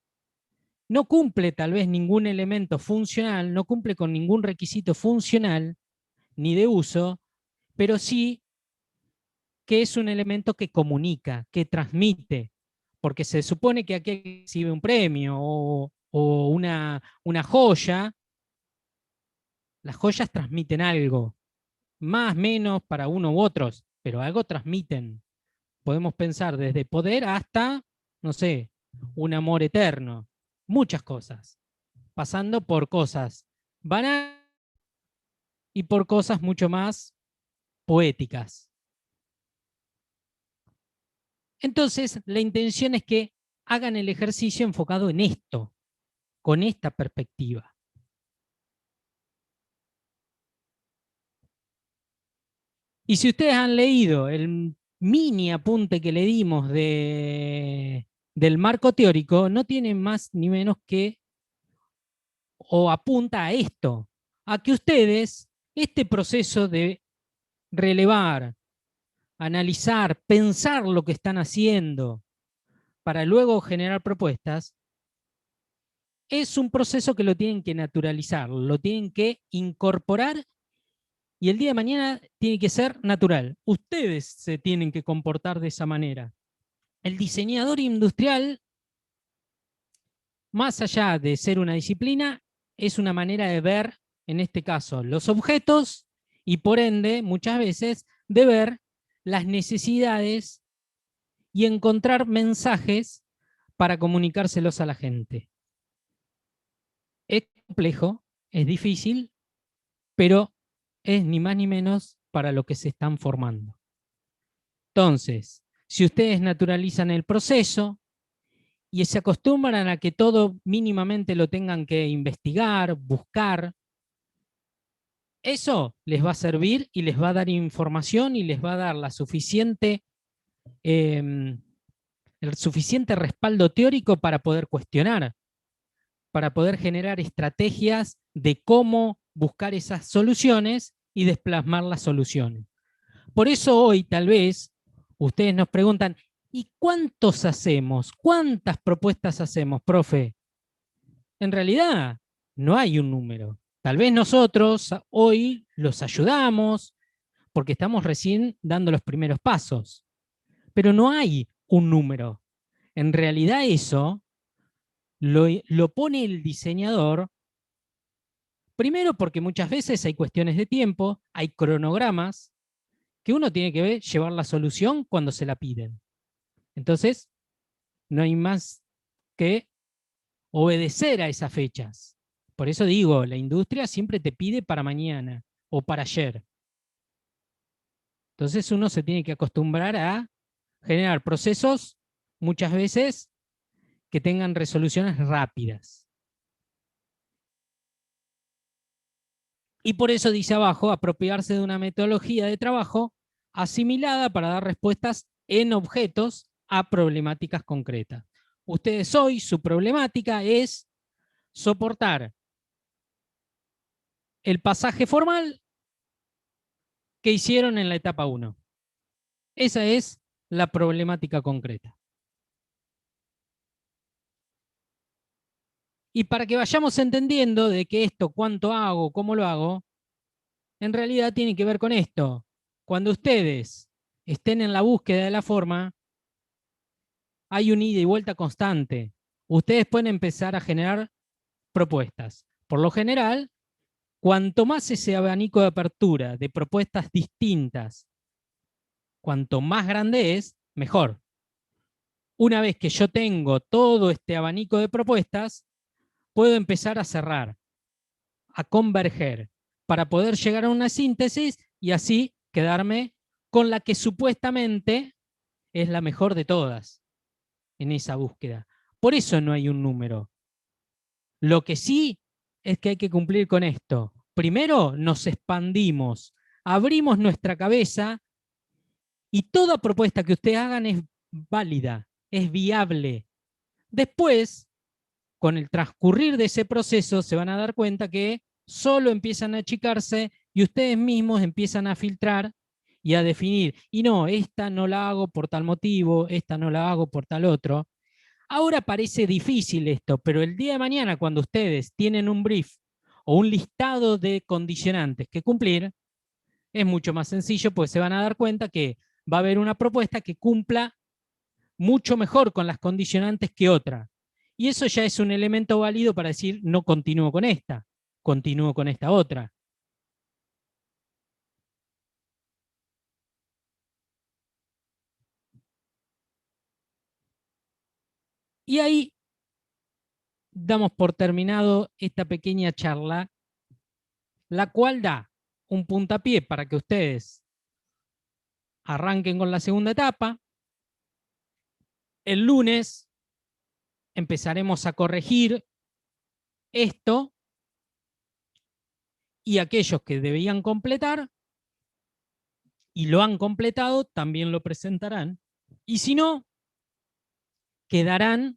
no cumple tal vez ningún elemento funcional, no cumple con ningún requisito funcional ni de uso, pero sí que es un elemento que comunica, que transmite, porque se supone que aquí recibe un premio o una joya. Las joyas transmiten algo, más, menos para uno u otros, pero algo transmiten. Podemos pensar desde poder hasta, no sé, un amor eterno, muchas cosas, pasando por cosas banales y por cosas mucho más poéticas. Entonces, la intención es que hagan el ejercicio enfocado en esto, con esta perspectiva. Y si ustedes han leído el mini apunte que le dimos del marco teórico, no tiene más ni menos que, o apunta a esto, a que ustedes, este proceso de relevar, analizar, pensar lo que están haciendo, para luego generar propuestas, es un proceso que lo tienen que naturalizar, lo tienen que incorporar y el día de mañana tiene que ser natural. Ustedes se tienen que comportar de esa manera. El diseñador industrial, más allá de ser una disciplina, es una manera de ver, en este caso, los objetos y por ende, muchas veces, de ver las necesidades y encontrar mensajes para comunicárselos a la gente. Es complejo, es difícil, pero es ni más ni menos para lo que se están formando. Entonces, si ustedes naturalizan el proceso y se acostumbran a que todo mínimamente lo tengan que investigar, buscar, eso les va a servir y les va a dar información y les va a dar el suficiente respaldo teórico para poder cuestionar, para poder generar estrategias de cómo buscar esas soluciones y desplasmar las soluciones. Por eso hoy tal vez ustedes nos preguntan, ¿y cuántos hacemos? ¿Cuántas propuestas hacemos, profe? En realidad no hay un número. Tal vez nosotros hoy los ayudamos porque estamos recién dando los primeros pasos, pero no hay un número. En realidad eso lo pone el diseñador, primero porque muchas veces hay cuestiones de tiempo, hay cronogramas, que uno tiene que llevar la solución cuando se la piden. Entonces, no hay más que obedecer a esas fechas. Por eso digo, la industria siempre te pide para mañana o para ayer. Entonces uno se tiene que acostumbrar a generar procesos muchas veces que tengan resoluciones rápidas. Y por eso dice abajo, apropiarse de una metodología de trabajo asimilada para dar respuestas en objetos a problemáticas concretas. Ustedes hoy, su problemática es soportar el pasaje formal que hicieron en la etapa 1. Esa es la problemática concreta. Y para que vayamos entendiendo de que esto, cuánto hago, cómo lo hago, en realidad tiene que ver con esto. Cuando ustedes estén en la búsqueda de la forma, hay un ida y vuelta constante. Ustedes pueden empezar a generar propuestas. Por lo general, cuanto más ese abanico de apertura de propuestas distintas, cuanto más grande es, mejor. Una vez que yo tengo todo este abanico de propuestas, puedo empezar a cerrar, a converger, para poder llegar a una síntesis y así quedarme con la que supuestamente es la mejor de todas en esa búsqueda. Por eso no hay un número. Lo que sí es que hay que cumplir con esto. Primero nos expandimos, abrimos nuestra cabeza y toda propuesta que ustedes hagan es válida, es viable. Después con el transcurrir de ese proceso se van a dar cuenta que solo empiezan a achicarse y ustedes mismos empiezan a filtrar y a definir, y no, esta no la hago por tal motivo, esta no la hago por tal otro. Ahora parece difícil esto, pero el día de mañana cuando ustedes tienen un brief o un listado de condicionantes que cumplir, es mucho más sencillo, pues se van a dar cuenta que va a haber una propuesta que cumpla mucho mejor con las condicionantes que otra. Y eso ya es un elemento válido para decir, no continúo con esta, continúo con esta otra. Y ahí damos por terminado esta pequeña charla, la cual da un puntapié para que ustedes arranquen con la segunda etapa. El lunes empezaremos a corregir esto y aquellos que debían completar y lo han completado también lo presentarán. Y si no, quedará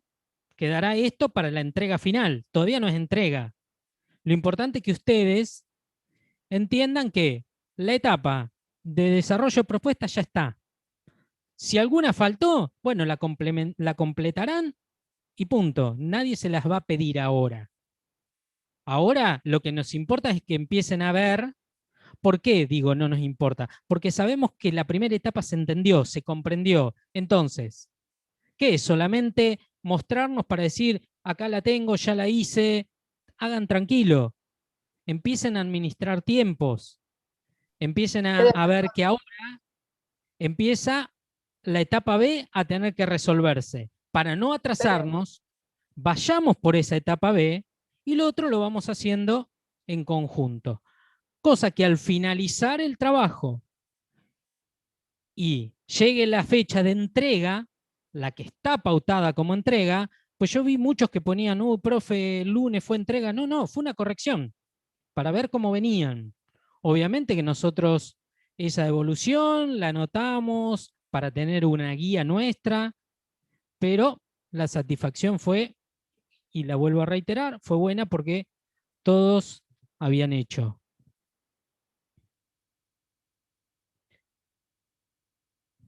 esto para la entrega final. Todavía no es entrega. Lo importante es que ustedes entiendan que la etapa de desarrollo de propuestas ya está. Si alguna faltó, bueno, la completarán y punto. Nadie se las va a pedir ahora. Ahora lo que nos importa es que empiecen a ver. ¿Por qué digo no nos importa? Porque sabemos que la primera etapa se entendió, se comprendió. Entonces, ¿qué es? Solamente mostrarnos para decir, acá la tengo, ya la hice. Hagan tranquilo. Empiecen a administrar tiempos. Empiecen a ver que ahora empieza la etapa B a tener que resolverse. Para no atrasarnos, vayamos por esa etapa B y lo otro lo vamos haciendo en conjunto. Cosa que al finalizar el trabajo y llegue la fecha de entrega, la que está pautada como entrega, pues yo vi muchos que ponían, profe, el lunes fue entrega. No, no, fue una corrección para ver cómo venían. Obviamente que nosotros esa evolución la anotamos para tener una guía nuestra, pero la satisfacción fue, y la vuelvo a reiterar, fue buena porque todos habían hecho.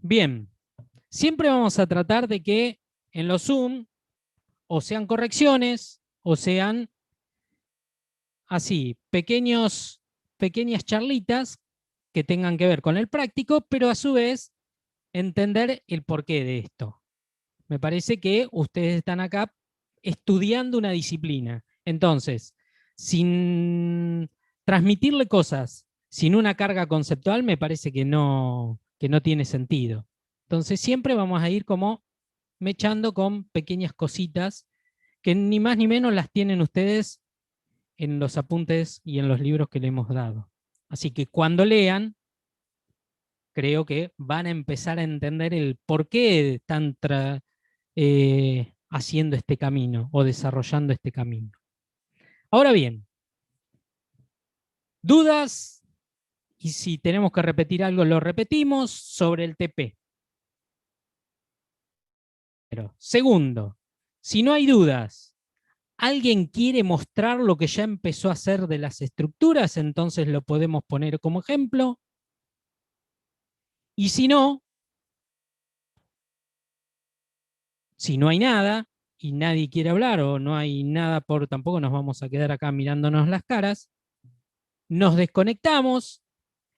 Bien, siempre vamos a tratar de que en los Zoom o sean correcciones o sean así, pequeñas charlitas que tengan que ver con el práctico, pero a su vez entender el porqué de esto. Me parece que ustedes están acá estudiando una disciplina. Entonces, sin transmitirle cosas, sin una carga conceptual, me parece que no tiene sentido. Entonces siempre vamos a ir como mechando con pequeñas cositas que ni más ni menos las tienen ustedes en los apuntes y en los libros que le hemos dado. Así que cuando lean, creo que van a empezar a entender el por qué están haciendo este camino o desarrollando este camino. Ahora bien, dudas, y si tenemos que repetir algo, lo repetimos, sobre el TP. Segundo, si no hay dudas, ¿alguien quiere mostrar lo que ya empezó a hacer de las estructuras? Entonces lo podemos poner como ejemplo. Y si no hay nada, y nadie quiere hablar, o no hay nada tampoco nos vamos a quedar acá mirándonos las caras, nos desconectamos,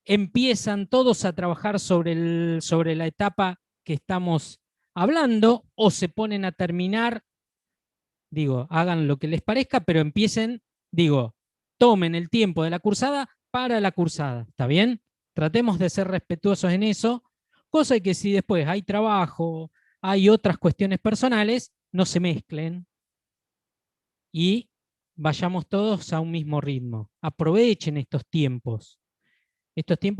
empiezan todos a trabajar sobre la etapa que estamos hablando, o se ponen a terminar, hagan lo que les parezca, pero empiecen, tomen el tiempo de la cursada para la cursada, ¿está bien? Tratemos de ser respetuosos en eso, cosa que si después hay trabajo, hay otras cuestiones personales, no se mezclen y vayamos todos a un mismo ritmo. Aprovechen estos tiempos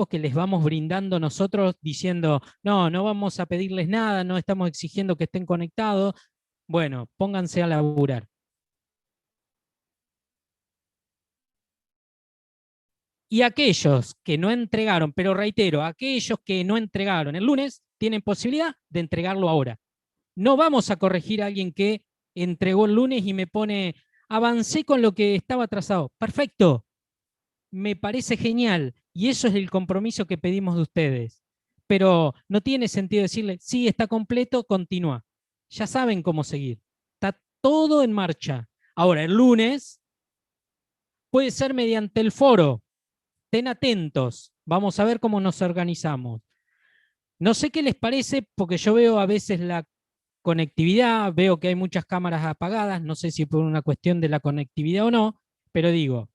que les vamos brindando nosotros diciendo, no vamos a pedirles nada, no estamos exigiendo que estén conectados. Bueno, pónganse a laburar. Y aquellos que no entregaron, pero reitero, aquellos que no entregaron el lunes, tienen posibilidad de entregarlo ahora. No vamos a corregir a alguien que entregó el lunes y me pone, avancé con lo que estaba atrasado. Perfecto, me parece genial. Y eso es el compromiso que pedimos de ustedes. Pero no tiene sentido decirle, sí, está completo, continúa. Ya saben cómo seguir. Está todo en marcha. Ahora, el lunes puede ser mediante el foro. Estén atentos. Vamos a ver cómo nos organizamos. No sé qué les parece, porque yo veo a veces la conectividad, veo que hay muchas cámaras apagadas, no sé si por una cuestión de la conectividad o no, pero digo,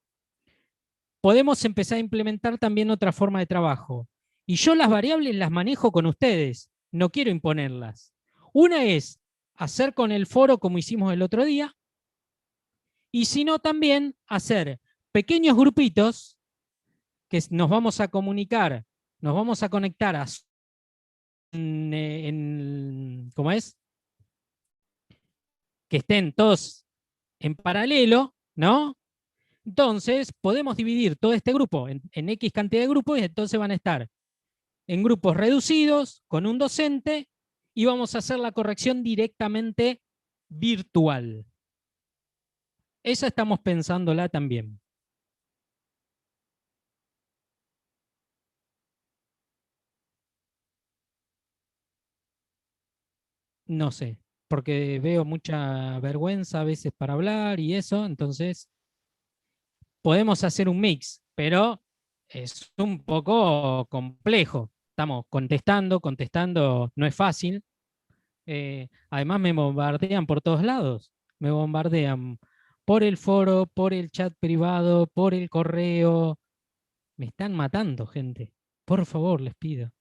podemos empezar a implementar también otra forma de trabajo. Y yo las variables las manejo con ustedes, no quiero imponerlas. Una es hacer con el foro como hicimos el otro día, y si no también hacer pequeños grupitos que nos vamos a comunicar, nos vamos a conectar a ¿cómo es? Que estén todos en paralelo, ¿no? Entonces podemos dividir todo este grupo en X cantidad de grupos y entonces van a estar en grupos reducidos con un docente y vamos a hacer la corrección directamente virtual. Esa estamos pensándola también. No sé, porque veo mucha vergüenza a veces para hablar y eso, entonces podemos hacer un mix, pero es un poco complejo. Estamos contestando, no es fácil. Además me bombardean por todos lados. Me bombardean por el foro, por el chat privado, por el correo. Me están matando, gente. Por favor, les pido.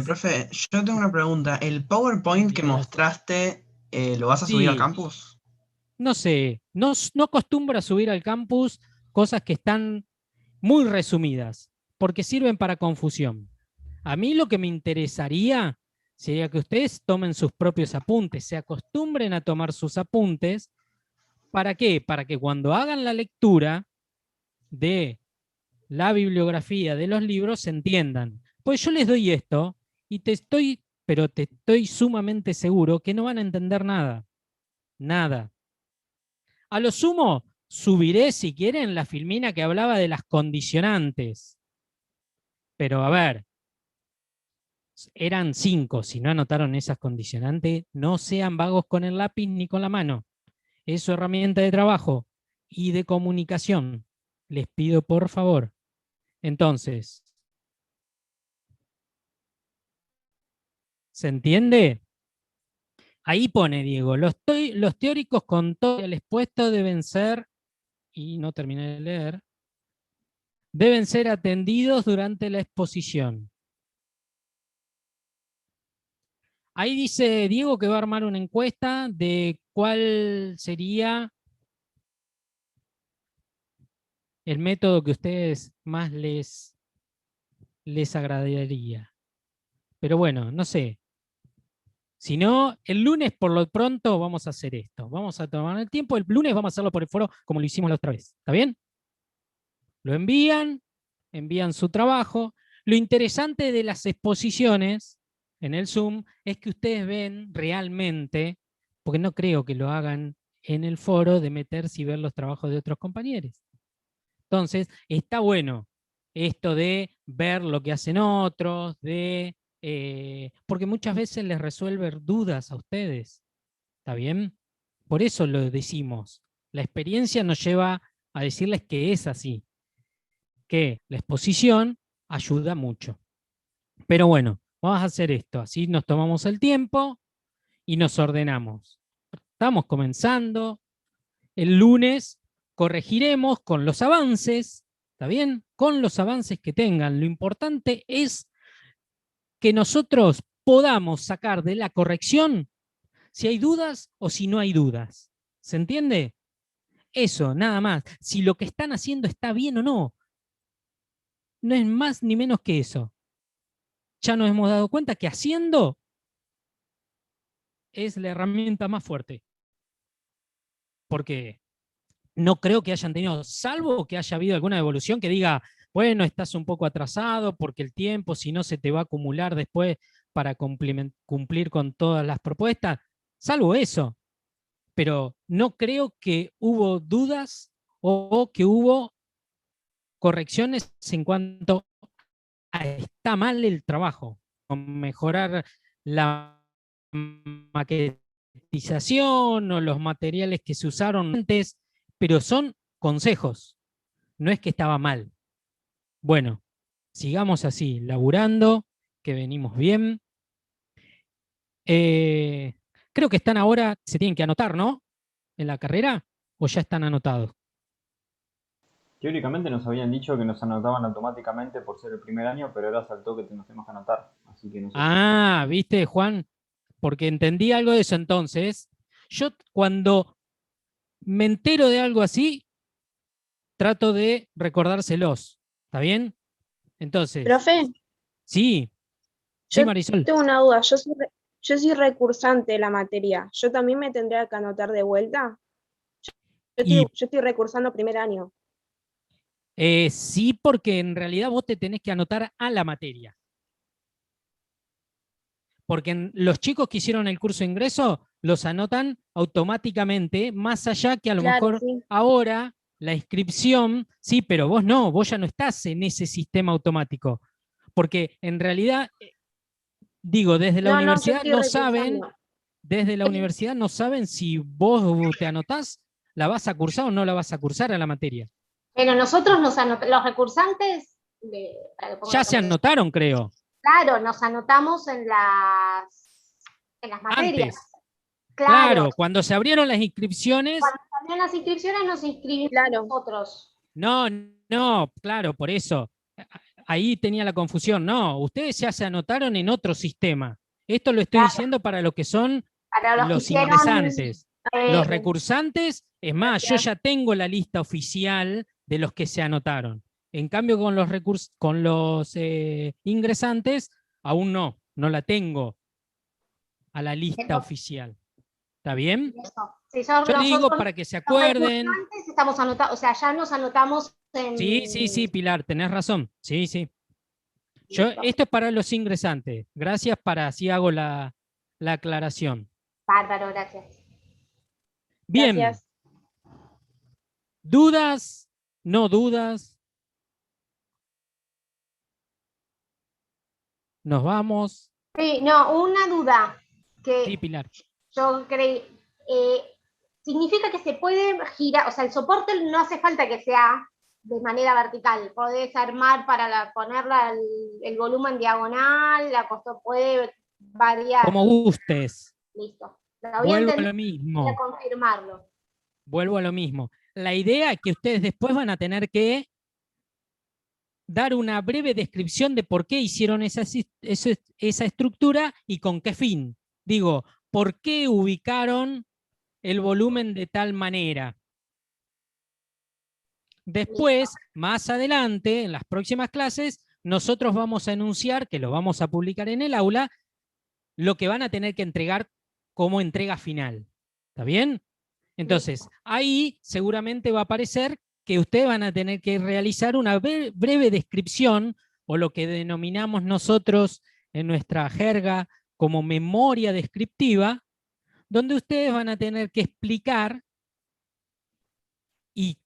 Profe, yo tengo una pregunta. ¿El PowerPoint que mostraste lo vas a subir al Sí. campus? No sé, no acostumbro a subir al campus cosas que están muy resumidas, porque sirven para confusión. A mí lo que me interesaría sería que ustedes tomen sus propios apuntes, se acostumbren a tomar sus apuntes. ¿Para qué? Para que cuando hagan la lectura de la bibliografía de los libros se entiendan. Pues yo les doy esto y te estoy sumamente seguro que no van a entender nada. Nada. A lo sumo, subiré, si quieren, la filmina que hablaba de las condicionantes. Pero a ver, eran 5. Si no anotaron esas condicionantes, no sean vagos con el lápiz ni con la mano. Es su herramienta de trabajo y de comunicación. Les pido por favor. Entonces, ¿se entiende? Ahí pone Diego, los teóricos con todo el expuesto deben ser, y no terminé de leer, deben ser atendidos durante la exposición. Ahí dice Diego que va a armar una encuesta de cuál sería el método que a ustedes más les agradaría. Pero bueno, no sé. Si no, el lunes por lo pronto vamos a hacer esto. Vamos a tomar el tiempo. El lunes vamos a hacerlo por el foro como lo hicimos la otra vez. ¿Está bien? Lo envían su trabajo. Lo interesante de las exposiciones en el Zoom es que ustedes ven realmente, porque no creo que lo hagan en el foro, de meterse y ver los trabajos de otros compañeros. Entonces, está bueno esto de ver lo que hacen otros, porque muchas veces les resuelve dudas a ustedes. ¿Está bien? Por eso lo decimos. La experiencia nos lleva a decirles que es así, que la exposición ayuda mucho. Pero bueno, vamos a hacer esto, así nos tomamos el tiempo y nos ordenamos. Estamos comenzando. El lunes corregiremos con los avances, ¿está bien? Con los avances que tengan. Lo importante es que nosotros podamos sacar de la corrección si hay dudas o si no hay dudas. ¿Se entiende? Eso, nada más. Si lo que están haciendo está bien o no. No es más ni menos que eso. Ya nos hemos dado cuenta que haciendo es la herramienta más fuerte. Porque no creo que hayan tenido, salvo que haya habido alguna evolución que diga, bueno, estás un poco atrasado porque el tiempo, si no, se te va a acumular después para cumplir con todas las propuestas. Salvo eso, pero no creo que hubo dudas o que hubo correcciones en cuanto a está mal el trabajo, con mejorar la maquetización o los materiales que se usaron antes, pero son consejos, no es que estaba mal. Bueno, sigamos así, laburando, que venimos bien. Creo que están ahora, se tienen que anotar, ¿no? En la carrera, ¿o ya están anotados? Teóricamente nos habían dicho que nos anotaban automáticamente por ser el primer año, pero ahora saltó que nos tenemos que anotar. Así que no sé. Ah, ¿viste, Juan? Porque entendí algo de eso entonces. Yo cuando me entero de algo así, trato de recordárselos. ¿Está bien? Entonces. Profe, Sí. Sí, yo Marisol. tengo una duda. Yo soy recursante de la materia. ¿Yo también me tendría que anotar de vuelta? Yo estoy recursando primer año. Sí, porque en realidad vos te tenés que anotar a la materia. Porque los chicos que hicieron el curso de ingreso los anotan automáticamente, más allá que a lo mejor sí. ahora la inscripción, sí, pero vos no, vos ya no estás en ese sistema automático. Porque en realidad, digo, desde la universidad no saben, desde la universidad no saben si vos te anotás, la vas a cursar o no la vas a cursar a la materia. Pero nosotros los recursantes... Ya se anotaron, creo. Claro, nos anotamos en las materias. Antes. Claro, cuando se abrieron las inscripciones... Cuando se abrieron las inscripciones nos inscribimos nosotros. No, claro, por eso. Ahí tenía la confusión. No, ustedes ya se anotaron en otro sistema. Esto lo estoy diciendo para lo que son los ingresantes. Los recursantes, es más, yo ya tengo la lista oficial de los que se anotaron. En cambio, con los ingresantes, aún no la tengo a la lista oficial. ¿Está bien? Sí, yo digo para que se acuerden. Estamos anotados, o sea, ya nos anotamos en... Sí, Pilar, tenés razón. Sí. Esto es para los ingresantes. Gracias, así hago la aclaración. Bárbaro, gracias. Bien. Gracias. ¿Dudas? ¿No dudas? ¿Nos vamos? Sí, no, una duda. Sí, Pilar. Yo creí, significa que se puede girar, o sea, el soporte no hace falta que sea de manera vertical, podés armar para ponerla el volumen diagonal, la cosa puede variar. Como gustes. Listo. Vuelvo a lo mismo. Voy a confirmarlo. Vuelvo a lo mismo. La idea es que ustedes después van a tener que dar una breve descripción de por qué hicieron esa estructura y con qué fin. Digo, ¿por qué ubicaron el volumen de tal manera? Después, más adelante, en las próximas clases, nosotros vamos a enunciar, que lo vamos a publicar en el aula, lo que van a tener que entregar como entrega final. ¿Está bien? Entonces, ahí seguramente va a aparecer que ustedes van a tener que realizar una breve descripción, o lo que denominamos nosotros en nuestra jerga como memoria descriptiva, donde ustedes van a tener que explicar y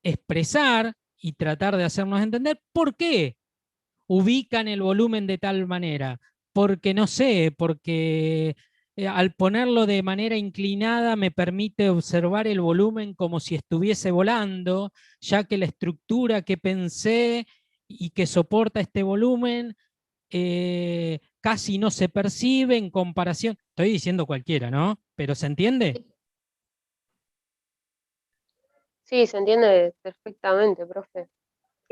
expresar y tratar de hacernos entender por qué ubican el volumen de tal manera. Porque, no sé, porque al ponerlo de manera inclinada me permite observar el volumen como si estuviese volando, ya que la estructura que pensé y que soporta este volumen casi no se percibe en comparación. Estoy diciendo cualquiera, ¿no? ¿Pero se entiende? Sí, se entiende perfectamente, profe.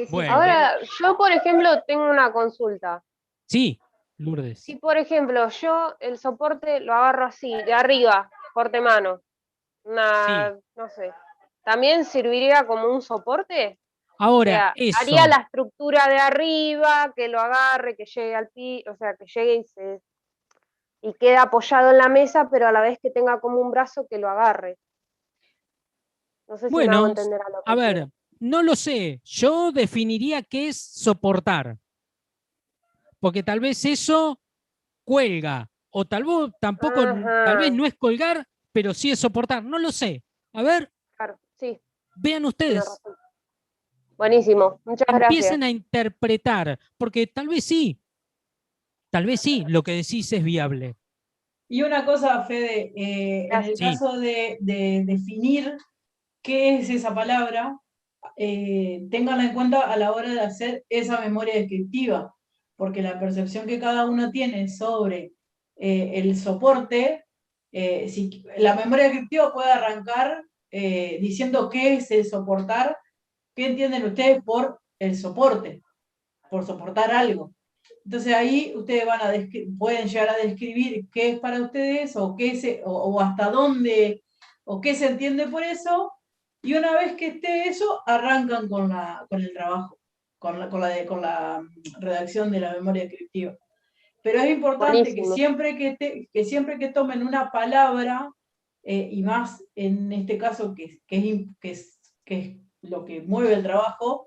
Bueno. Ahora, yo, por ejemplo, tengo una consulta. Sí, Lourdes. Si, por ejemplo, yo el soporte lo agarro así, de arriba, corte mano, no sé, ¿también serviría como un soporte? Ahora, o sea, haría la estructura de arriba, que lo agarre, que llegue al piso, o sea, que llegue y quede apoyado en la mesa, pero a la vez que tenga como un brazo que lo agarre. No sé si me hago entender a lo que ver, no lo sé. Yo definiría qué es soportar. Porque tal vez eso cuelga, o tal vez no es colgar, pero sí es soportar. No lo sé. A ver, Claro, sí. vean tienes ustedes. razón. Buenísimo, muchas Empiecen gracias. a interpretar, porque tal vez sí, lo que decís es viable. Y una cosa, Fede, en el Sí. caso de definir qué es esa palabra, ténganla en cuenta a la hora de hacer esa memoria descriptiva, porque la percepción que cada uno tiene sobre el soporte, si la memoria descriptiva puede arrancar diciendo qué es el soportar, qué entienden ustedes por el soporte, por soportar algo. Entonces ahí ustedes pueden llegar a describir qué es para ustedes o, o hasta dónde o qué se entiende por eso, y una vez que esté eso, arrancan con el trabajo, con la redacción de la memoria descriptiva. Pero es importante que Buenísimo. siempre que tomen una palabra, y más en este caso que es lo que mueve el trabajo,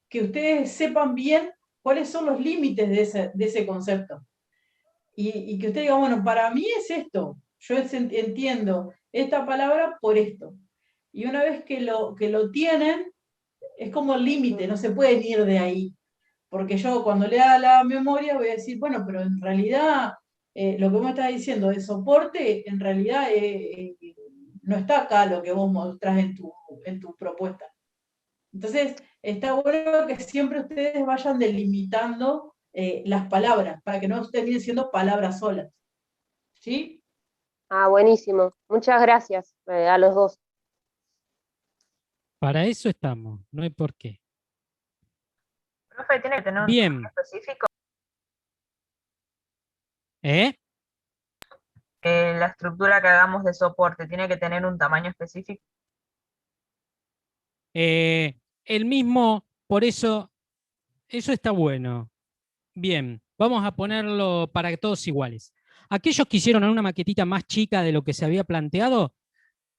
que ustedes sepan bien cuáles son los límites de ese concepto. Y que usted diga, bueno, para mí es esto, yo entiendo esta palabra por esto. Y una vez que lo tienen, es como el límite, no se pueden ir de ahí. Porque yo cuando lea la memoria voy a decir, bueno, pero en realidad lo que vos me estás diciendo de soporte, en realidad no está acá lo que vos mostrás en tu propuesta. Entonces, está bueno que siempre ustedes vayan delimitando las palabras, para que no terminen siendo palabras solas. ¿Sí? Ah, buenísimo. Muchas gracias a los dos. Para eso estamos, no hay por qué. Profe, tiene que tener un Bien. tamaño específico. La estructura que hagamos de soporte tiene que tener un tamaño específico. El mismo, por eso está bueno. Bien, vamos a ponerlo para todos iguales. Aquellos que hicieron una maquetita más chica de lo que se había planteado,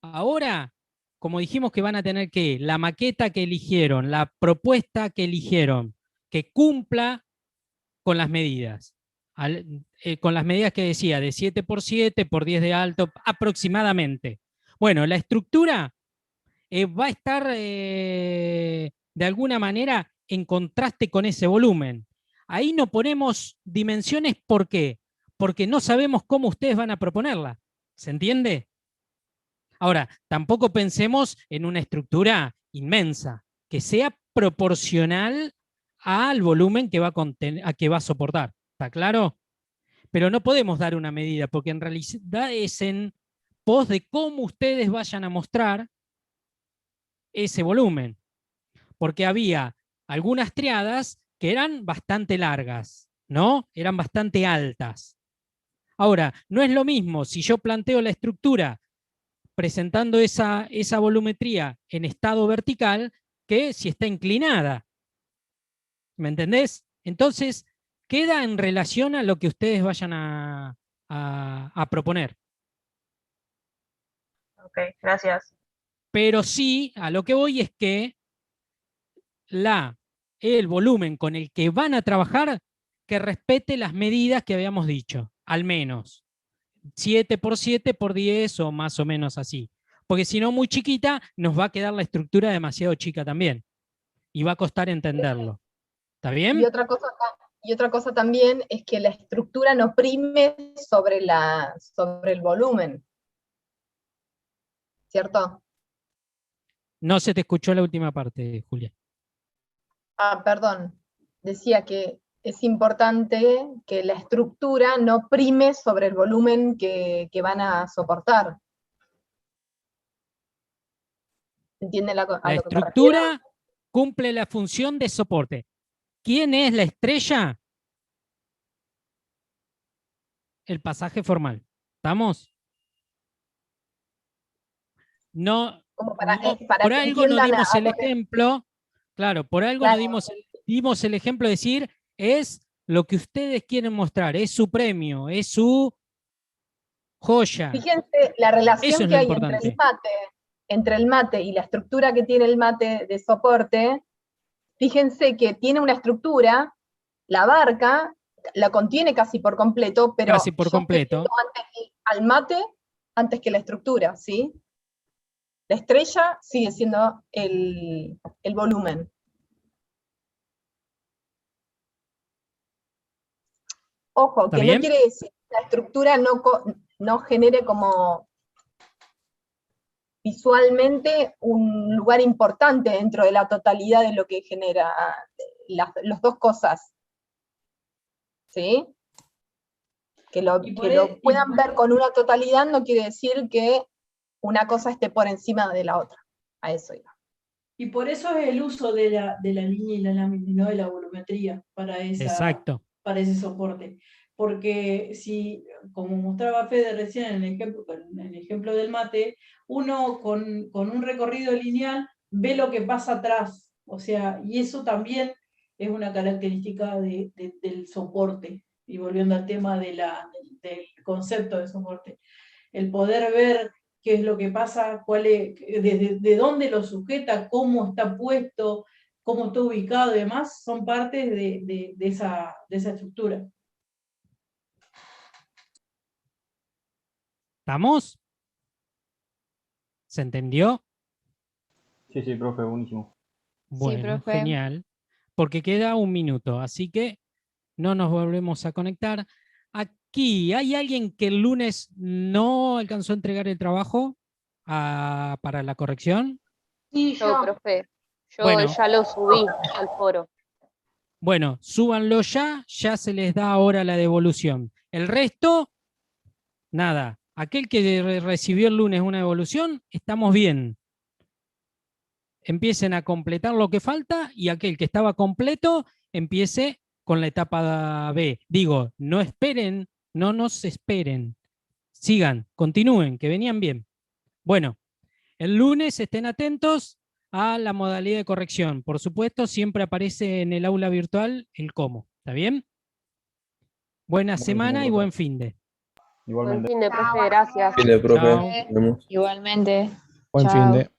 ahora, como dijimos que van a tener que la maqueta que eligieron, la propuesta que eligieron, que cumpla con las medidas. Con las medidas que decía, de 7x7 por 10 de alto, aproximadamente. Bueno, la estructura va a estar de alguna manera en contraste con ese volumen. Ahí no ponemos dimensiones, ¿por qué? Porque no sabemos cómo ustedes van a proponerla. ¿Se entiende? Ahora, tampoco pensemos en una estructura inmensa, que sea proporcional al volumen que va a soportar. ¿Está claro? Pero no podemos dar una medida, porque en realidad es en pos de cómo ustedes vayan a mostrar ese volumen. Porque había algunas triadas que eran bastante largas, ¿no? Eran bastante altas. Ahora, no es lo mismo si yo planteo la estructura presentando esa volumetría en estado vertical que si está inclinada. ¿Me entendés? Entonces, queda en relación a lo que ustedes vayan a proponer. Ok, gracias. Pero sí, a lo que voy es que el volumen con el que van a trabajar, que respete las medidas que habíamos dicho, al menos 7x7 por 10 o más o menos así. Porque si no, muy chiquita, nos va a quedar la estructura demasiado chica también. Y va a costar entenderlo. ¿Está bien? Y otra cosa también es que la estructura no prime sobre el volumen. ¿Cierto? No se te escuchó la última parte, Julia. Ah, perdón. Decía que es importante que la estructura no prime sobre el volumen que van a soportar. ¿Entienden a lo que me refiero? La estructura cumple la función de soporte. ¿Quién es la estrella? El pasaje formal. ¿Estamos? No, por algo no dimos el ejemplo. Claro, por algo no dimos el ejemplo de decir, es lo que ustedes quieren mostrar, es su premio, es su joya. Fíjense la relación que hay importante. entre el mate y la estructura que tiene el mate de soporte. Fíjense que tiene una estructura, la abarca, la contiene casi por completo, pero casi por completo. Antes al mate antes que la estructura, ¿sí? La estrella sigue siendo el volumen. Ojo, ¿Está que bien? no quiere decir que la estructura no genere como visualmente un lugar importante dentro de la totalidad de lo que genera las dos cosas. ¿Sí? Que lo puedan ver con una totalidad no quiere decir que una cosa esté por encima de la otra. A eso iba. Y por eso es el uso de la línea y la lámina, y no de la volumetría para Exacto. ese soporte. Porque si, como mostraba Fede recién en el ejemplo del mate, uno con un recorrido lineal ve lo que pasa atrás. O sea, y eso también es una característica del soporte. Y volviendo al tema del concepto de soporte. El poder ver qué es lo que pasa, de dónde lo sujeta, cómo está puesto, cómo está ubicado y demás, son partes de esa estructura. ¿Estamos? ¿Se entendió? Sí, sí, profe, buenísimo. Bueno, profe. genial. Porque queda 1 minuto, así que no nos volvemos a conectar. Aquí, ¿hay alguien que el lunes no alcanzó a entregar el trabajo para la corrección? Sí, Yo, profe, yo Bueno. ya lo subí al foro. Bueno, súbanlo ya se les da ahora la devolución. El resto, nada. Aquel que recibió el lunes una devolución, estamos bien. Empiecen a completar lo que falta y aquel que estaba completo, empiece con la etapa B. Digo, no esperen, no nos esperen. Sigan, continúen, que venían bien. Bueno, el lunes estén atentos a la modalidad de corrección. Por supuesto, siempre aparece en el aula virtual el cómo. ¿Está bien? Buena semana y buen finde. Buen fin de, profe, gracias. Fin de, profe. Chao. Nos vemos. Igualmente. Buen Chao. finde.